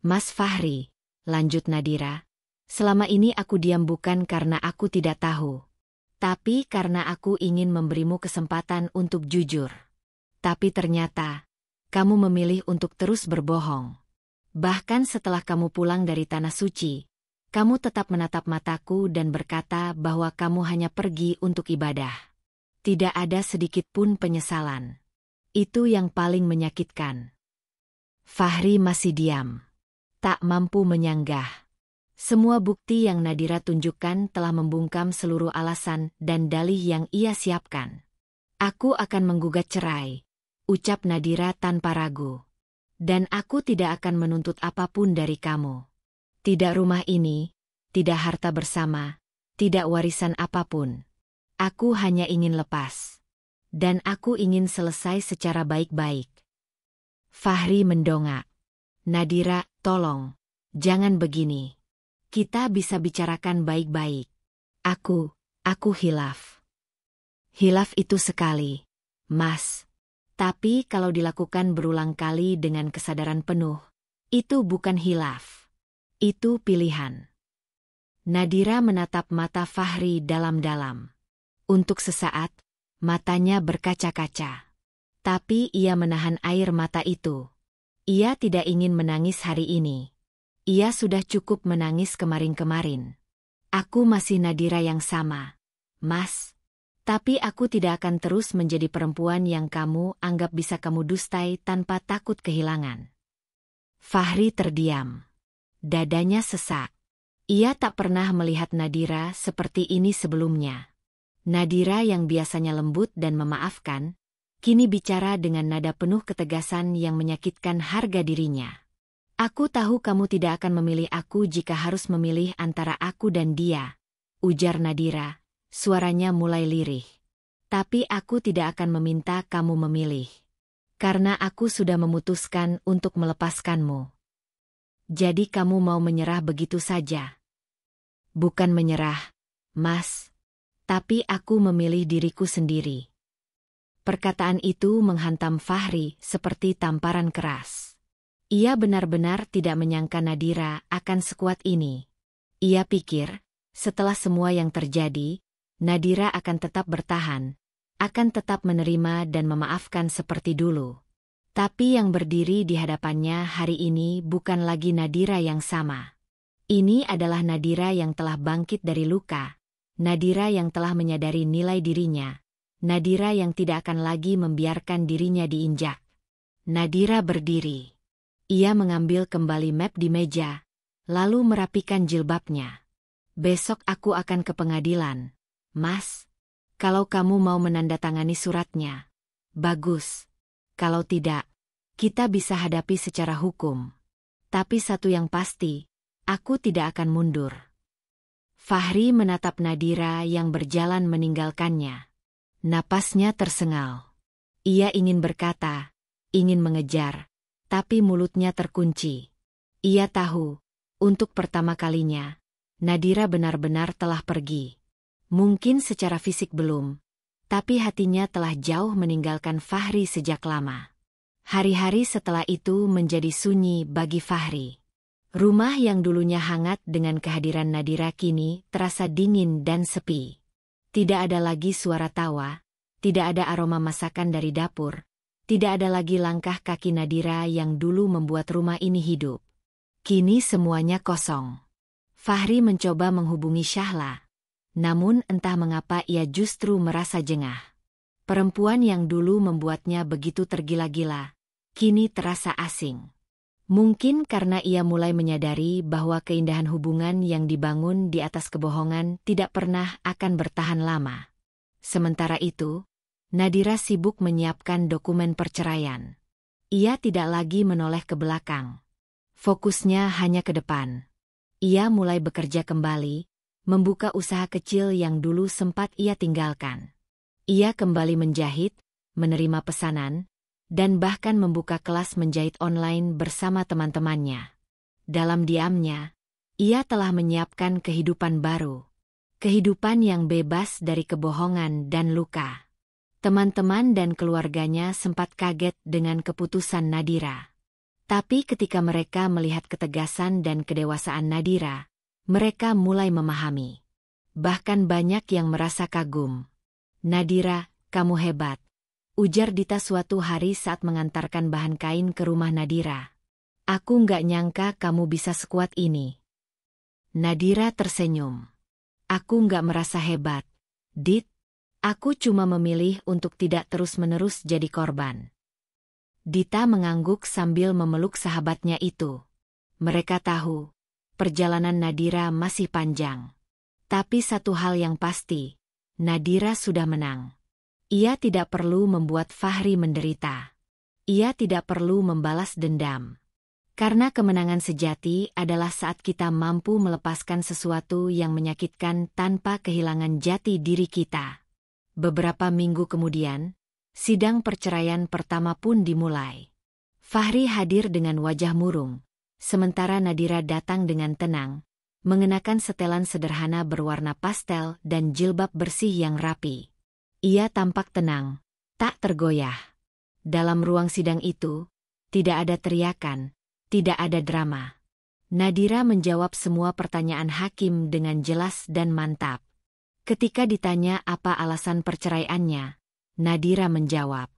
"Mas Fahri," lanjut Nadira, "selama ini aku diam bukan karena aku tidak tahu. Tapi karena aku ingin memberimu kesempatan untuk jujur. Tapi ternyata, kamu memilih untuk terus berbohong. Bahkan setelah kamu pulang dari Tanah Suci, kamu tetap menatap mataku dan berkata bahwa kamu hanya pergi untuk ibadah. Tidak ada sedikit pun penyesalan. Itu yang paling menyakitkan." Fahri masih diam. Tak mampu menyanggah. Semua bukti yang Nadira tunjukkan telah membungkam seluruh alasan dan dalih yang ia siapkan. "Aku akan menggugat cerai," ucap Nadira tanpa ragu. "Dan aku tidak akan menuntut apapun dari kamu. Tidak rumah ini, tidak harta bersama, tidak warisan apapun. Aku hanya ingin lepas. Dan aku ingin selesai secara baik-baik." Fahri mendongak. "Nadira, tolong, jangan begini. Kita bisa bicarakan baik-baik. Aku hilaf. Hilaf itu sekali, Mas. Tapi kalau dilakukan berulang kali dengan kesadaran penuh, itu bukan hilaf. Itu pilihan." Nadira menatap mata Fahri dalam-dalam. Untuk sesaat, matanya berkaca-kaca. Tapi ia menahan air mata itu. Ia tidak ingin menangis hari ini. Ia sudah cukup menangis kemarin-kemarin. "Aku masih Nadira yang sama, Mas. Tapi aku tidak akan terus menjadi perempuan yang kamu anggap bisa kamu dustai tanpa takut kehilangan." Fahri terdiam. Dadanya sesak. Ia tak pernah melihat Nadira seperti ini sebelumnya. Nadira yang biasanya lembut dan memaafkan, kini bicara dengan nada penuh ketegasan yang menyakitkan harga dirinya. "Aku tahu kamu tidak akan memilih aku jika harus memilih antara aku dan dia," ujar Nadira, suaranya mulai lirih. "Tapi aku tidak akan meminta kamu memilih. Karena aku sudah memutuskan untuk melepaskanmu. Jadi kamu mau menyerah begitu saja? Bukan menyerah, Mas. Tapi aku memilih diriku sendiri. Perkataan itu menghantam Fahri seperti tamparan keras. Ia benar-benar tidak menyangka Nadira akan sekuat ini. Ia pikir, setelah semua yang terjadi, Nadira akan tetap bertahan, akan tetap menerima dan memaafkan seperti dulu. Tapi yang berdiri di hadapannya hari ini bukan lagi Nadira yang sama. Ini adalah Nadira yang telah bangkit dari luka, Nadira yang telah menyadari nilai dirinya, Nadira yang tidak akan lagi membiarkan dirinya diinjak. Nadira berdiri. Ia mengambil kembali map di meja, lalu merapikan jilbabnya. Besok aku akan ke pengadilan, Mas. Kalau kamu mau menandatangani suratnya, bagus. Kalau tidak, kita bisa hadapi secara hukum. Tapi satu yang pasti, aku tidak akan mundur. Fahri menatap Nadira yang berjalan meninggalkannya. Napasnya tersengal. Ia ingin berkata, ingin mengejar, tapi mulutnya terkunci. Ia tahu, untuk pertama kalinya, Nadira benar-benar telah pergi. Mungkin secara fisik belum, tapi hatinya telah jauh meninggalkan Fahri sejak lama. Hari-hari setelah itu menjadi sunyi bagi Fahri. Rumah yang dulunya hangat dengan kehadiran Nadira kini terasa dingin dan sepi. Tidak ada lagi suara tawa, tidak ada aroma masakan dari dapur, tidak ada lagi langkah kaki Nadira yang dulu membuat rumah ini hidup. Kini semuanya kosong. Fahri mencoba menghubungi Syahla, namun entah mengapa ia justru merasa jengah. Perempuan yang dulu membuatnya begitu tergila-gila, kini terasa asing. Mungkin karena ia mulai menyadari bahwa keindahan hubungan yang dibangun di atas kebohongan tidak pernah akan bertahan lama. Sementara itu, Nadira sibuk menyiapkan dokumen perceraian. Ia tidak lagi menoleh ke belakang. Fokusnya hanya ke depan. Ia mulai bekerja kembali, membuka usaha kecil yang dulu sempat ia tinggalkan. Ia kembali menjahit, menerima pesanan, dan bahkan membuka kelas menjahit online bersama teman-temannya. Dalam diamnya, ia telah menyiapkan kehidupan baru. Kehidupan yang bebas dari kebohongan dan luka. Teman-teman dan keluarganya sempat kaget dengan keputusan Nadira. Tapi ketika mereka melihat ketegasan dan kedewasaan Nadira, mereka mulai memahami. Bahkan banyak yang merasa kagum. "Nadira, kamu hebat," ujar Dita suatu hari saat mengantarkan bahan kain ke rumah Nadira. "Aku nggak nyangka kamu bisa sekuat ini." Nadira tersenyum. "Aku nggak merasa hebat, Dit. Aku cuma memilih untuk tidak terus-menerus jadi korban." Dita mengangguk sambil memeluk sahabatnya itu. Mereka tahu, perjalanan Nadira masih panjang. Tapi satu hal yang pasti, Nadira sudah menang. Ia tidak perlu membuat Fahri menderita. Ia tidak perlu membalas dendam. Karena kemenangan sejati adalah saat kita mampu melepaskan sesuatu yang menyakitkan tanpa kehilangan jati diri kita. Beberapa minggu kemudian, sidang perceraian pertama pun dimulai. Fahri hadir dengan wajah murung, sementara Nadira datang dengan tenang, mengenakan setelan sederhana berwarna pastel dan jilbab bersih yang rapi. Ia tampak tenang, tak tergoyah. Dalam ruang sidang itu, tidak ada teriakan, tidak ada drama. Nadira menjawab semua pertanyaan hakim dengan jelas dan mantap. Ketika ditanya apa alasan perceraiannya, Nadira menjawab,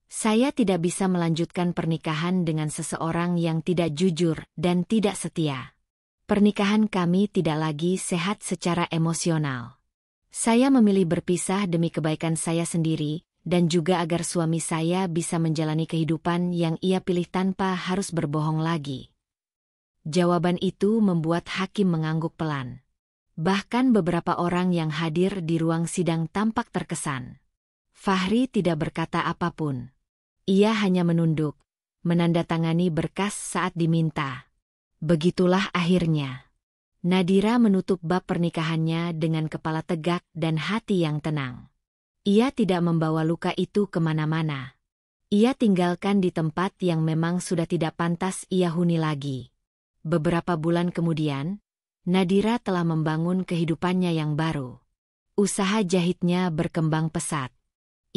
"Saya tidak bisa melanjutkan pernikahan dengan seseorang yang tidak jujur dan tidak setia. Pernikahan kami tidak lagi sehat secara emosional. Saya memilih berpisah demi kebaikan saya sendiri, dan juga agar suami saya bisa menjalani kehidupan yang ia pilih tanpa harus berbohong lagi." Jawaban itu membuat hakim mengangguk pelan. Bahkan beberapa orang yang hadir di ruang sidang tampak terkesan. Fahri tidak berkata apapun. Ia hanya menunduk, menandatangani berkas saat diminta. Begitulah akhirnya. Nadira menutup bab pernikahannya dengan kepala tegak dan hati yang tenang. Ia tidak membawa luka itu kemana-mana. Ia tinggalkan di tempat yang memang sudah tidak pantas ia huni lagi. Beberapa bulan kemudian, Nadira telah membangun kehidupannya yang baru. Usaha jahitnya berkembang pesat.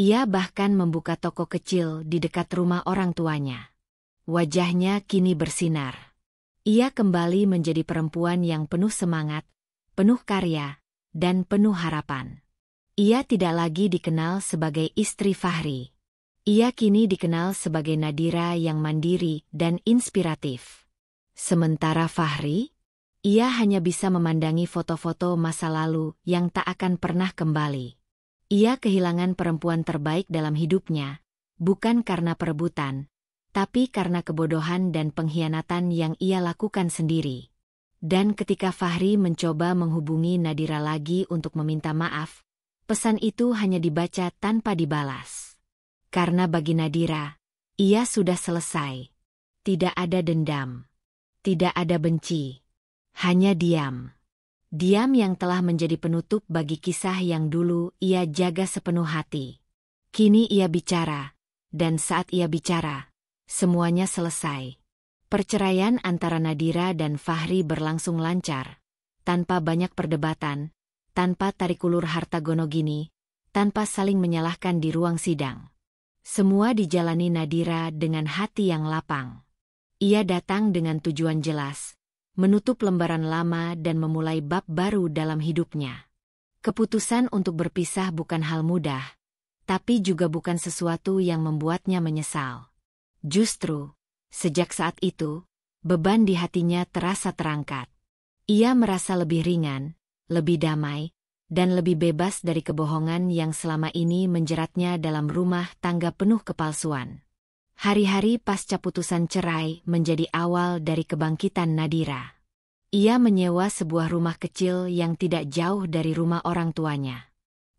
Ia bahkan membuka toko kecil di dekat rumah orang tuanya. Wajahnya kini bersinar. Ia kembali menjadi perempuan yang penuh semangat, penuh karya, dan penuh harapan. Ia tidak lagi dikenal sebagai istri Fahri. Ia kini dikenal sebagai Nadira yang mandiri dan inspiratif. Sementara Fahri, ia hanya bisa memandangi foto-foto masa lalu yang tak akan pernah kembali. Ia kehilangan perempuan terbaik dalam hidupnya, bukan karena perebutan, tapi karena kebodohan dan pengkhianatan yang ia lakukan sendiri. Dan ketika Fahri mencoba menghubungi Nadira lagi untuk meminta maaf, pesan itu hanya dibaca tanpa dibalas. Karena bagi Nadira, ia sudah selesai. Tidak ada dendam. Tidak ada benci. Hanya diam. Diam yang telah menjadi penutup bagi kisah yang dulu ia jaga sepenuh hati. Kini ia bicara, dan saat ia bicara, semuanya selesai. Perceraian antara Nadira dan Fahri berlangsung lancar, tanpa banyak perdebatan, tanpa tarik ulur harta gono gini, tanpa saling menyalahkan di ruang sidang. Semua dijalani Nadira dengan hati yang lapang. Ia datang dengan tujuan jelas, menutup lembaran lama dan memulai bab baru dalam hidupnya. Keputusan untuk berpisah bukan hal mudah, tapi juga bukan sesuatu yang membuatnya menyesal. Justru, sejak saat itu, beban di hatinya terasa terangkat. Ia merasa lebih ringan, lebih damai, dan lebih bebas dari kebohongan yang selama ini menjeratnya dalam rumah tangga penuh kepalsuan. Hari-hari pasca putusan cerai menjadi awal dari kebangkitan Nadira. Ia menyewa sebuah rumah kecil yang tidak jauh dari rumah orang tuanya.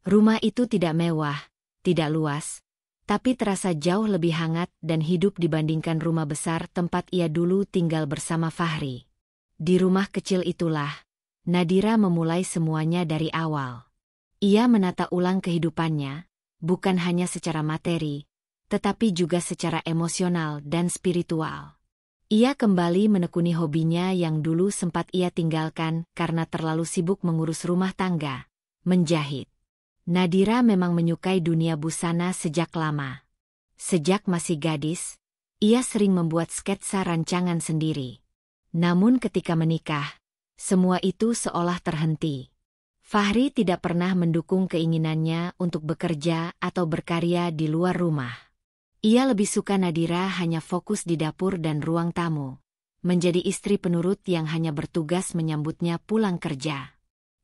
Rumah itu tidak mewah, tidak luas, tapi terasa jauh lebih hangat dan hidup dibandingkan rumah besar tempat ia dulu tinggal bersama Fahri. Di rumah kecil itulah, Nadira memulai semuanya dari awal. Ia menata ulang kehidupannya, bukan hanya secara materi, tetapi juga secara emosional dan spiritual. Ia kembali menekuni hobinya yang dulu sempat ia tinggalkan karena terlalu sibuk mengurus rumah tangga, menjahit. Nadira memang menyukai dunia busana sejak lama. Sejak masih gadis, ia sering membuat sketsa rancangan sendiri. Namun ketika menikah, semua itu seolah terhenti. Fahri tidak pernah mendukung keinginannya untuk bekerja atau berkarya di luar rumah. Ia lebih suka Nadira hanya fokus di dapur dan ruang tamu, menjadi istri penurut yang hanya bertugas menyambutnya pulang kerja.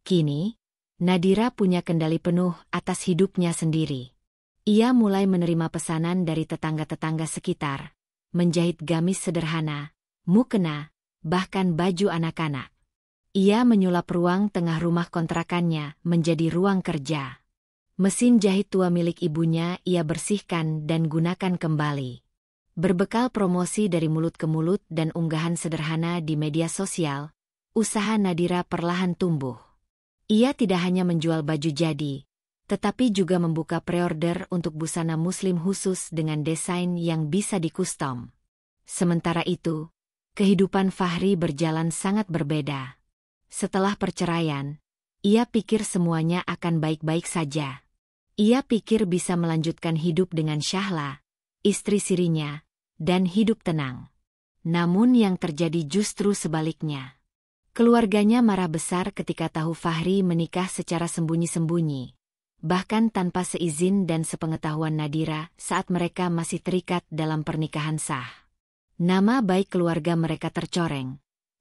Kini, Nadira punya kendali penuh atas hidupnya sendiri. Ia mulai menerima pesanan dari tetangga-tetangga sekitar, menjahit gamis sederhana, mukena, bahkan baju anak-anak. Ia menyulap ruang tengah rumah kontrakannya menjadi ruang kerja. Mesin jahit tua milik ibunya ia bersihkan dan gunakan kembali. Berbekal promosi dari mulut ke mulut dan unggahan sederhana di media sosial, usaha Nadira perlahan tumbuh. Ia tidak hanya menjual baju jadi, tetapi juga membuka preorder untuk busana muslim khusus dengan desain yang bisa dikustom. Sementara itu, kehidupan Fahri berjalan sangat berbeda. Setelah perceraian, ia pikir semuanya akan baik-baik saja. Ia pikir bisa melanjutkan hidup dengan Syahla, istri sirinya, dan hidup tenang. Namun yang terjadi justru sebaliknya. Keluarganya marah besar ketika tahu Fahri menikah secara sembunyi-sembunyi, bahkan tanpa seizin dan sepengetahuan Nadira saat mereka masih terikat dalam pernikahan sah. Nama baik keluarga mereka tercoreng.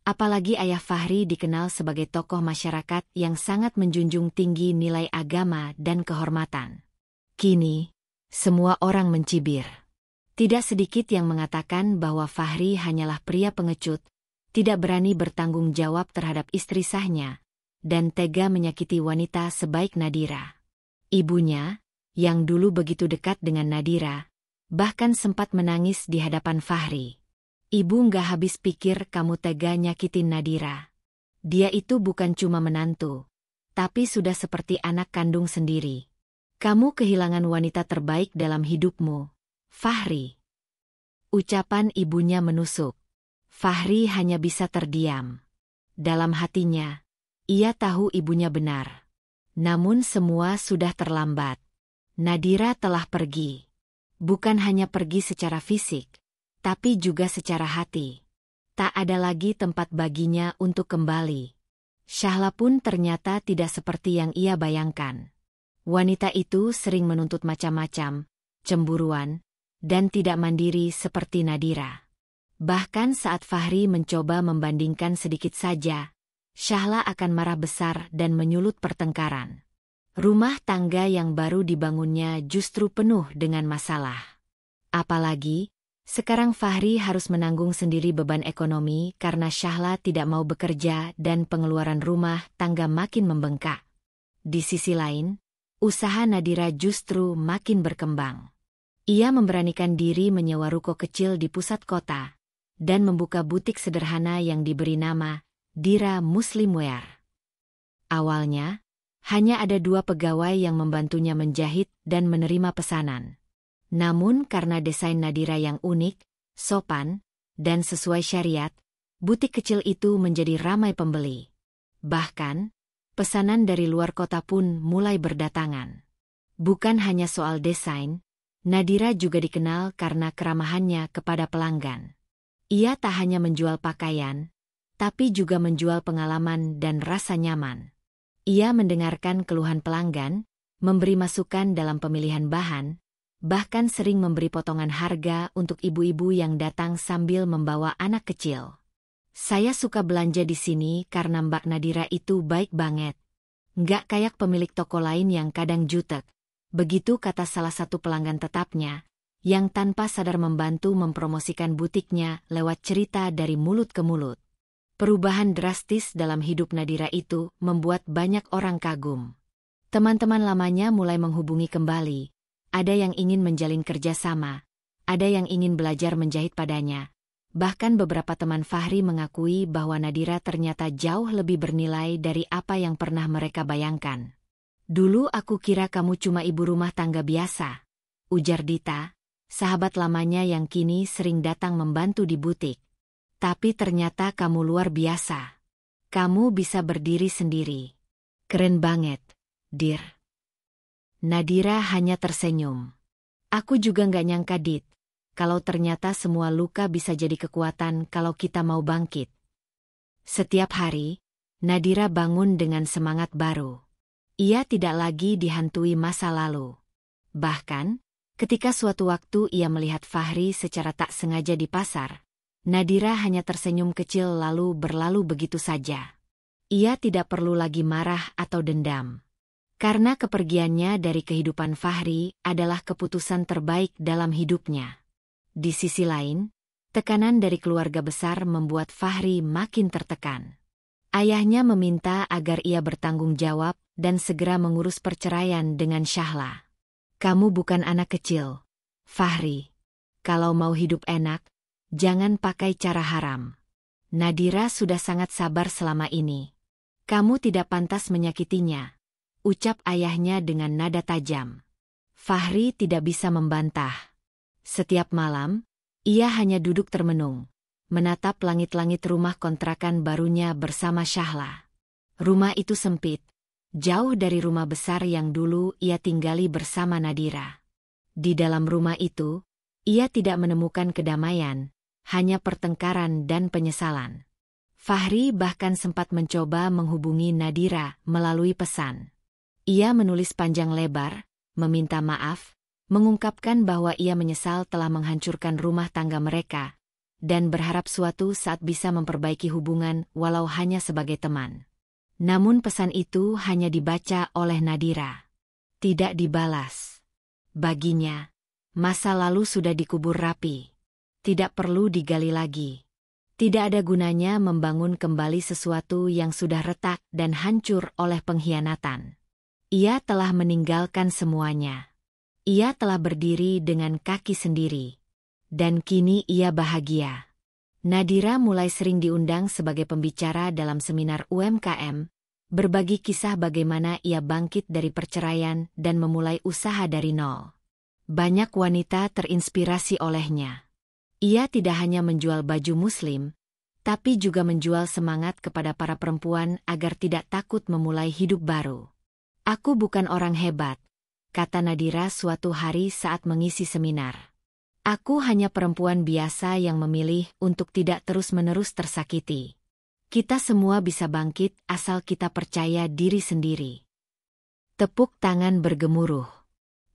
Apalagi ayah Fahri dikenal sebagai tokoh masyarakat yang sangat menjunjung tinggi nilai agama dan kehormatan. Kini, semua orang mencibir. Tidak sedikit yang mengatakan bahwa Fahri hanyalah pria pengecut, tidak berani bertanggung jawab terhadap istri sahnya, dan tega menyakiti wanita sebaik Nadira. Ibunya, yang dulu begitu dekat dengan Nadira, bahkan sempat menangis di hadapan Fahri. Ibu nggak habis pikir kamu tega nyakitin Nadira. Dia itu bukan cuma menantu, tapi sudah seperti anak kandung sendiri. Kamu kehilangan wanita terbaik dalam hidupmu, Fahri. Ucapan ibunya menusuk. Fahri hanya bisa terdiam. Dalam hatinya, ia tahu ibunya benar. Namun semua sudah terlambat. Nadira telah pergi. Bukan hanya pergi secara fisik, tapi juga secara hati. Tak ada lagi tempat baginya untuk kembali. Syahla pun ternyata tidak seperti yang ia bayangkan. Wanita itu sering menuntut macam-macam, cemburuan, dan tidak mandiri seperti Nadira. Bahkan saat Fahri mencoba membandingkan sedikit saja, Syahla akan marah besar dan menyulut pertengkaran. Rumah tangga yang baru dibangunnya justru penuh dengan masalah. Apalagi, sekarang Fahri harus menanggung sendiri beban ekonomi karena Syahla tidak mau bekerja dan pengeluaran rumah tangga makin membengkak. Di sisi lain, usaha Nadira justru makin berkembang. Ia memberanikan diri menyewa ruko kecil di pusat kota dan membuka butik sederhana yang diberi nama Dira Muslim Wear. Awalnya, hanya ada 2 pegawai yang membantunya menjahit dan menerima pesanan. Namun karena desain Nadira yang unik, sopan, dan sesuai syariat, butik kecil itu menjadi ramai pembeli. Bahkan, pesanan dari luar kota pun mulai berdatangan. Bukan hanya soal desain, Nadira juga dikenal karena keramahannya kepada pelanggan. Ia tak hanya menjual pakaian, tapi juga menjual pengalaman dan rasa nyaman. Ia mendengarkan keluhan pelanggan, memberi masukan dalam pemilihan bahan, bahkan sering memberi potongan harga untuk ibu-ibu yang datang sambil membawa anak kecil. Saya suka belanja di sini karena Mbak Nadira itu baik banget. Nggak kayak pemilik toko lain yang kadang jutek. Begitu kata salah satu pelanggan tetapnya, yang tanpa sadar membantu mempromosikan butiknya lewat cerita dari mulut ke mulut. Perubahan drastis dalam hidup Nadira itu membuat banyak orang kagum. Teman-teman lamanya mulai menghubungi kembali. Ada yang ingin menjalin kerjasama, ada yang ingin belajar menjahit padanya. Bahkan beberapa teman Fahri mengakui bahwa Nadira ternyata jauh lebih bernilai dari apa yang pernah mereka bayangkan. Dulu aku kira kamu cuma ibu rumah tangga biasa, ujar Dita, sahabat lamanya yang kini sering datang membantu di butik. Tapi ternyata kamu luar biasa. Kamu bisa berdiri sendiri. Keren banget, Dir. Nadira hanya tersenyum. Aku juga nggak nyangka, Dit, kalau ternyata semua luka bisa jadi kekuatan kalau kita mau bangkit. Setiap hari, Nadira bangun dengan semangat baru. Ia tidak lagi dihantui masa lalu. Bahkan, ketika suatu waktu ia melihat Fahri secara tak sengaja di pasar, Nadira hanya tersenyum kecil lalu berlalu begitu saja. Ia tidak perlu lagi marah atau dendam. Karena kepergiannya dari kehidupan Fahri adalah keputusan terbaik dalam hidupnya. Di sisi lain, tekanan dari keluarga besar membuat Fahri makin tertekan. Ayahnya meminta agar ia bertanggung jawab dan segera mengurus perceraian dengan Syahla. Kamu bukan anak kecil, Fahri. Kalau mau hidup enak, jangan pakai cara haram. Nadira sudah sangat sabar selama ini. Kamu tidak pantas menyakitinya, ucap ayahnya dengan nada tajam. Fahri tidak bisa membantah. Setiap malam, ia hanya duduk termenung, menatap langit-langit rumah kontrakan barunya bersama Syahla. Rumah itu sempit, jauh dari rumah besar yang dulu ia tinggali bersama Nadira. Di dalam rumah itu, ia tidak menemukan kedamaian, hanya pertengkaran dan penyesalan. Fahri bahkan sempat mencoba menghubungi Nadira melalui pesan. Ia menulis panjang lebar, meminta maaf, mengungkapkan bahwa ia menyesal telah menghancurkan rumah tangga mereka, dan berharap suatu saat bisa memperbaiki hubungan walau hanya sebagai teman. Namun pesan itu hanya dibaca oleh Nadira. Tidak dibalas. Baginya, masa lalu sudah dikubur rapi. Tidak perlu digali lagi. Tidak ada gunanya membangun kembali sesuatu yang sudah retak dan hancur oleh pengkhianatan. Ia telah meninggalkan semuanya. Ia telah berdiri dengan kaki sendiri. Dan kini ia bahagia. Nadira mulai sering diundang sebagai pembicara dalam seminar UMKM, berbagi kisah bagaimana ia bangkit dari perceraian dan memulai usaha dari nol. Banyak wanita terinspirasi olehnya. Ia tidak hanya menjual baju muslim, tapi juga menjual semangat kepada para perempuan agar tidak takut memulai hidup baru. Aku bukan orang hebat, kata Nadira suatu hari saat mengisi seminar. Aku hanya perempuan biasa yang memilih untuk tidak terus-menerus tersakiti. Kita semua bisa bangkit asal kita percaya diri sendiri. Tepuk tangan bergemuruh.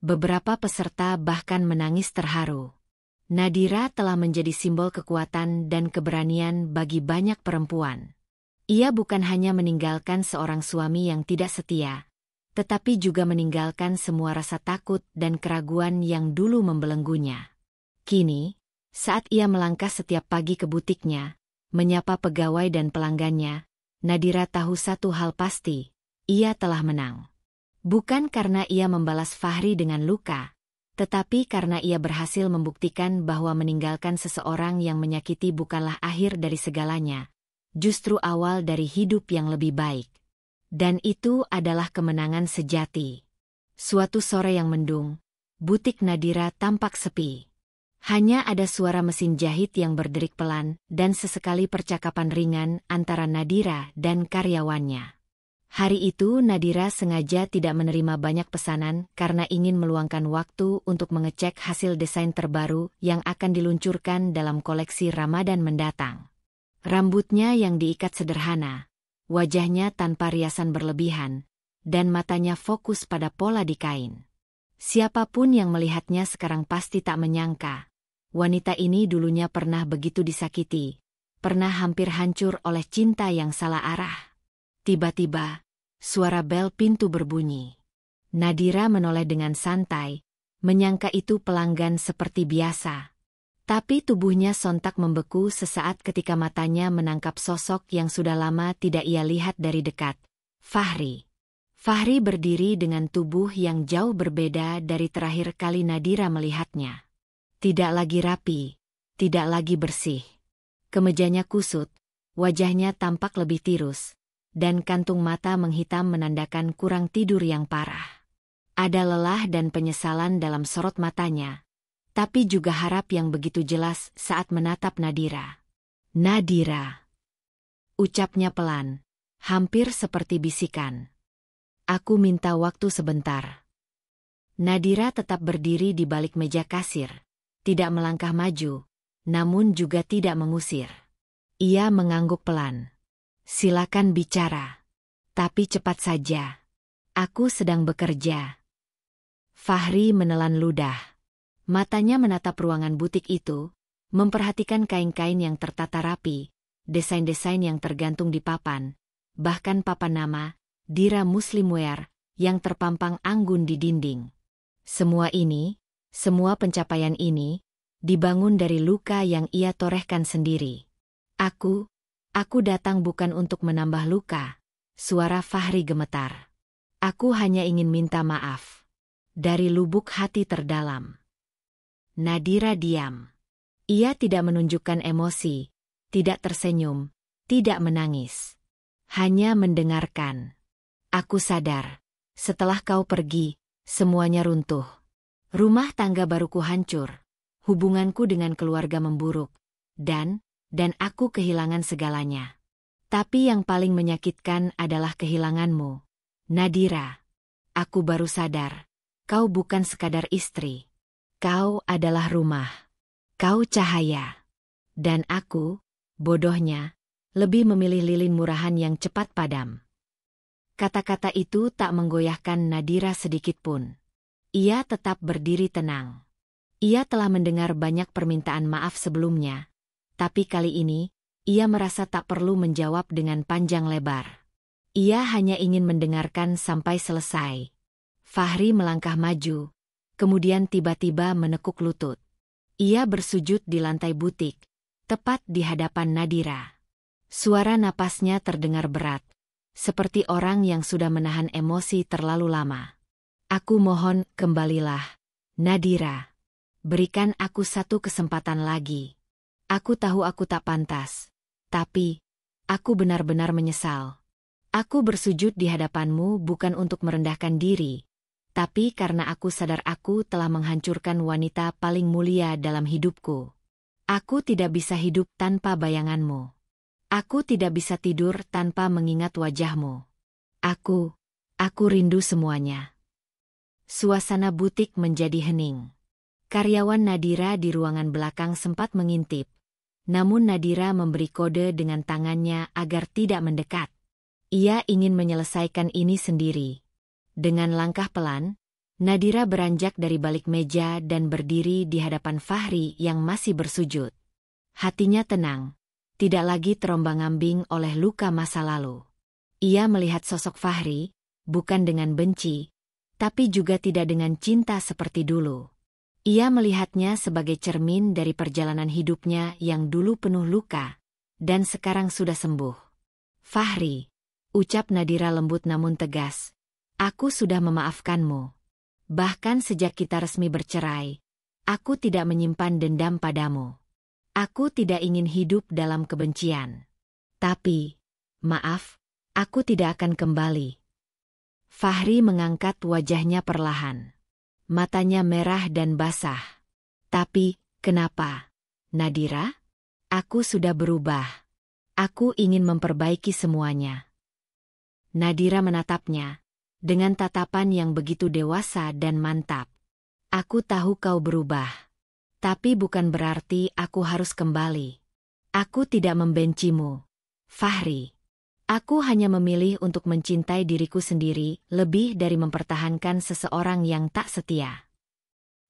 Beberapa peserta bahkan menangis terharu. Nadira telah menjadi simbol kekuatan dan keberanian bagi banyak perempuan. Ia bukan hanya meninggalkan seorang suami yang tidak setia, tetapi juga meninggalkan semua rasa takut dan keraguan yang dulu membelenggunya. Kini, saat ia melangkah setiap pagi ke butiknya, menyapa pegawai dan pelanggannya, Nadira tahu satu hal pasti, ia telah menang. Bukan karena ia membalas Fahri dengan luka, tetapi karena ia berhasil membuktikan bahwa meninggalkan seseorang yang menyakiti bukanlah akhir dari segalanya, justru awal dari hidup yang lebih baik. Dan itu adalah kemenangan sejati. Suatu sore yang mendung, butik Nadira tampak sepi. Hanya ada suara mesin jahit yang berderik pelan dan sesekali percakapan ringan antara Nadira dan karyawannya. Hari itu Nadira sengaja tidak menerima banyak pesanan karena ingin meluangkan waktu untuk mengecek hasil desain terbaru yang akan diluncurkan dalam koleksi Ramadan mendatang. Rambutnya yang diikat sederhana, wajahnya tanpa riasan berlebihan, dan matanya fokus pada pola di kain. Siapapun yang melihatnya sekarang pasti tak menyangka, wanita ini dulunya pernah begitu disakiti, pernah hampir hancur oleh cinta yang salah arah. Tiba-tiba, suara bel pintu berbunyi. Nadira menoleh dengan santai, menyangka itu pelanggan seperti biasa. Tapi tubuhnya sontak membeku sesaat ketika matanya menangkap sosok yang sudah lama tidak ia lihat dari dekat, Fahri. Fahri berdiri dengan tubuh yang jauh berbeda dari terakhir kali Nadira melihatnya. Tidak lagi rapi, tidak lagi bersih. Kemejanya kusut, wajahnya tampak lebih tirus, dan kantung mata menghitam menandakan kurang tidur yang parah. Ada lelah dan penyesalan dalam sorot matanya, tapi juga harap yang begitu jelas saat menatap Nadira. Nadira, ucapnya pelan, hampir seperti bisikan. Aku minta waktu sebentar. Nadira tetap berdiri di balik meja kasir, tidak melangkah maju, namun juga tidak mengusir. Ia mengangguk pelan. Silakan bicara. Tapi cepat saja. Aku sedang bekerja. Fahri menelan ludah. Matanya menatap ruangan butik itu, memperhatikan kain-kain yang tertata rapi, desain-desain yang tergantung di papan, bahkan papan nama, Dira Muslimwear, yang terpampang anggun di dinding. Semua pencapaian ini, dibangun dari luka yang ia torehkan sendiri. Aku datang bukan untuk menambah luka, suara Fahri gemetar. Aku hanya ingin minta maaf. Dari lubuk hati terdalam. Nadira diam. Ia tidak menunjukkan emosi, tidak tersenyum, tidak menangis. Hanya mendengarkan. Aku sadar, setelah kau pergi, semuanya runtuh. Rumah tangga baruku hancur, hubunganku dengan keluarga memburuk, dan aku kehilangan segalanya. Tapi yang paling menyakitkan adalah kehilanganmu. Nadira, aku baru sadar, kau bukan sekadar istri. Kau adalah rumah. Kau cahaya. Dan aku, bodohnya, lebih memilih lilin murahan yang cepat padam. Kata-kata itu tak menggoyahkan Nadira sedikitpun. Ia tetap berdiri tenang. Ia telah mendengar banyak permintaan maaf sebelumnya, tapi kali ini, ia merasa tak perlu menjawab dengan panjang lebar. Ia hanya ingin mendengarkan sampai selesai. Fahri melangkah maju, kemudian tiba-tiba menekuk lutut. Ia bersujud di lantai butik, tepat di hadapan Nadira. Suara napasnya terdengar berat, seperti orang yang sudah menahan emosi terlalu lama. Aku mohon, kembalilah, Nadira. Berikan aku satu kesempatan lagi. Aku tahu aku tak pantas, tapi aku benar-benar menyesal. Aku bersujud di hadapanmu bukan untuk merendahkan diri, tapi karena aku sadar aku telah menghancurkan wanita paling mulia dalam hidupku. Aku tidak bisa hidup tanpa bayanganmu. Aku tidak bisa tidur tanpa mengingat wajahmu. Aku rindu semuanya. Suasana butik menjadi hening. Karyawan Nadira di ruangan belakang sempat mengintip, namun Nadira memberi kode dengan tangannya agar tidak mendekat. Ia ingin menyelesaikan ini sendiri. Dengan langkah pelan, Nadira beranjak dari balik meja dan berdiri di hadapan Fahri yang masih bersujud. Hatinya tenang, tidak lagi terombang-ambing oleh luka masa lalu. Ia melihat sosok Fahri, bukan dengan benci, tapi juga tidak dengan cinta seperti dulu. Ia melihatnya sebagai cermin dari perjalanan hidupnya yang dulu penuh luka, dan sekarang sudah sembuh. Fahri, ucap Nadira lembut namun tegas, aku sudah memaafkanmu. Bahkan sejak kita resmi bercerai, aku tidak menyimpan dendam padamu. Aku tidak ingin hidup dalam kebencian. Tapi, maaf, aku tidak akan kembali. Fahri mengangkat wajahnya perlahan. Matanya merah dan basah. Tapi, kenapa? Nadira? Aku sudah berubah. Aku ingin memperbaiki semuanya. Nadira menatapnya, dengan tatapan yang begitu dewasa dan mantap. Aku tahu kau berubah. Tapi bukan berarti aku harus kembali. Aku tidak membencimu, Fahri. Aku hanya memilih untuk mencintai diriku sendiri lebih dari mempertahankan seseorang yang tak setia.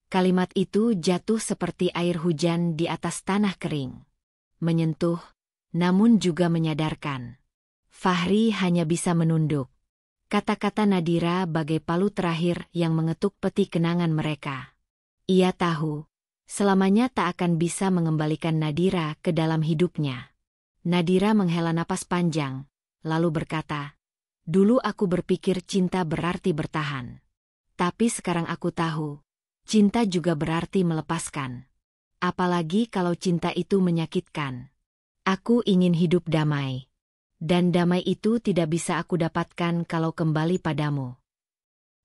Kalimat itu jatuh seperti air hujan di atas tanah kering. Menyentuh, namun juga menyadarkan. Fahri hanya bisa menunduk. Kata-kata Nadira bagai palu terakhir yang mengetuk peti kenangan mereka. Ia tahu, selamanya tak akan bisa mengembalikan Nadira ke dalam hidupnya. Nadira menghela napas panjang, lalu berkata, dulu aku berpikir cinta berarti bertahan. Tapi sekarang aku tahu, cinta juga berarti melepaskan. Apalagi kalau cinta itu menyakitkan. Aku ingin hidup damai. Dan damai itu tidak bisa aku dapatkan kalau kembali padamu.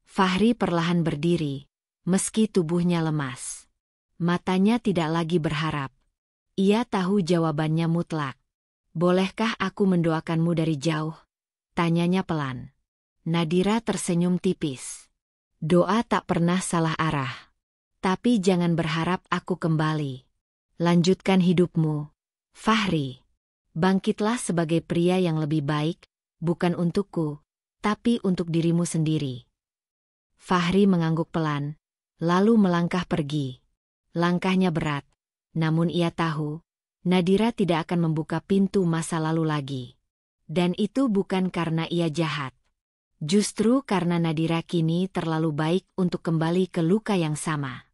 Fahri perlahan berdiri, meski tubuhnya lemas. Matanya tidak lagi berharap. Ia tahu jawabannya mutlak. Bolehkah aku mendoakanmu dari jauh? Tanyanya pelan. Nadira tersenyum tipis. Doa tak pernah salah arah. Tapi jangan berharap aku kembali. Lanjutkan hidupmu, Fahri. Bangkitlah sebagai pria yang lebih baik, bukan untukku, tapi untuk dirimu sendiri. Fahri mengangguk pelan, lalu melangkah pergi. Langkahnya berat, namun ia tahu, Nadira tidak akan membuka pintu masa lalu lagi. Dan itu bukan karena ia jahat. Justru karena Nadira kini terlalu baik untuk kembali ke luka yang sama.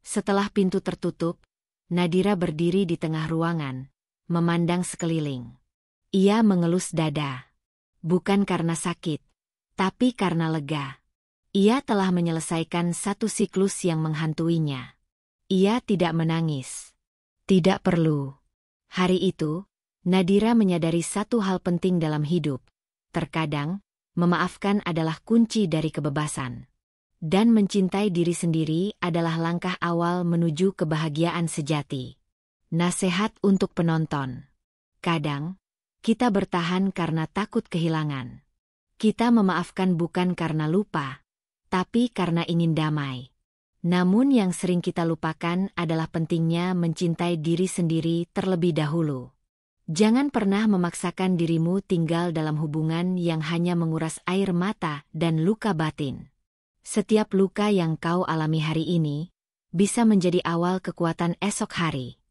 Setelah pintu tertutup, Nadira berdiri di tengah ruangan, memandang sekeliling. Ia mengelus dada. Bukan karena sakit, tapi karena lega. Ia telah menyelesaikan satu siklus yang menghantuinya. Ia tidak menangis. Tidak perlu. Hari itu, Nadira menyadari satu hal penting dalam hidup. Terkadang, memaafkan adalah kunci dari kebebasan. Dan mencintai diri sendiri adalah langkah awal menuju kebahagiaan sejati. Nasihat untuk penonton. Kadang, kita bertahan karena takut kehilangan. Kita memaafkan bukan karena lupa, tapi karena ingin damai. Namun yang sering kita lupakan adalah pentingnya mencintai diri sendiri terlebih dahulu. Jangan pernah memaksakan dirimu tinggal dalam hubungan yang hanya menguras air mata dan luka batin. Setiap luka yang kau alami hari ini, bisa menjadi awal kekuatan esok hari.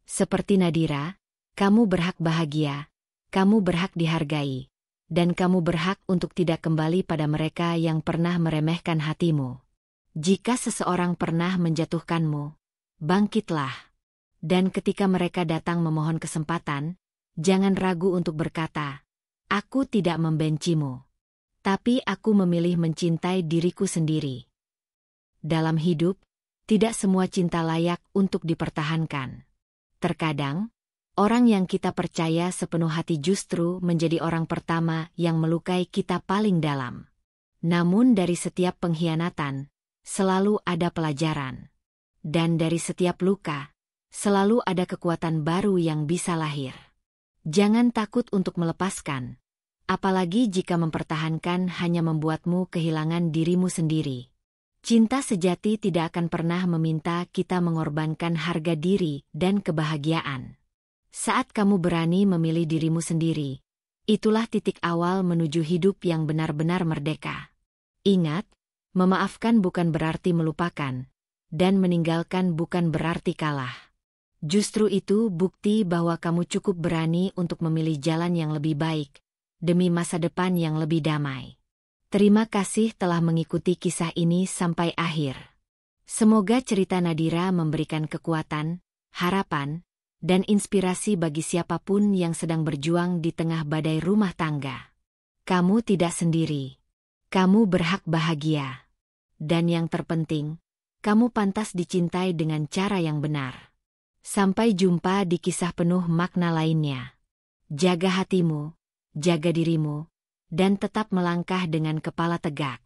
Seperti Nadira, kamu berhak bahagia, kamu berhak dihargai, dan kamu berhak untuk tidak kembali pada mereka yang pernah meremehkan hatimu. Jika seseorang pernah menjatuhkanmu, bangkitlah. Dan ketika mereka datang memohon kesempatan, jangan ragu untuk berkata, aku tidak membencimu. Tapi aku memilih mencintai diriku sendiri. Dalam hidup, tidak semua cinta layak untuk dipertahankan. Terkadang, orang yang kita percaya sepenuh hati justru menjadi orang pertama yang melukai kita paling dalam. Namun dari setiap pengkhianatan, selalu ada pelajaran. Dan dari setiap luka, selalu ada kekuatan baru yang bisa lahir. Jangan takut untuk melepaskan. Apalagi jika mempertahankan hanya membuatmu kehilangan dirimu sendiri. Cinta sejati tidak akan pernah meminta kita mengorbankan harga diri dan kebahagiaan. Saat kamu berani memilih dirimu sendiri, itulah titik awal menuju hidup yang benar-benar merdeka. Ingat, memaafkan bukan berarti melupakan, dan meninggalkan bukan berarti kalah. Justru itu bukti bahwa kamu cukup berani untuk memilih jalan yang lebih baik, demi masa depan yang lebih damai. Terima kasih telah mengikuti kisah ini sampai akhir. Semoga cerita Nadira memberikan kekuatan, harapan, dan inspirasi bagi siapapun yang sedang berjuang di tengah badai rumah tangga. Kamu tidak sendiri. Kamu berhak bahagia. Dan yang terpenting, kamu pantas dicintai dengan cara yang benar. Sampai jumpa di kisah penuh makna lainnya. Jaga hatimu, jaga dirimu, dan tetap melangkah dengan kepala tegak.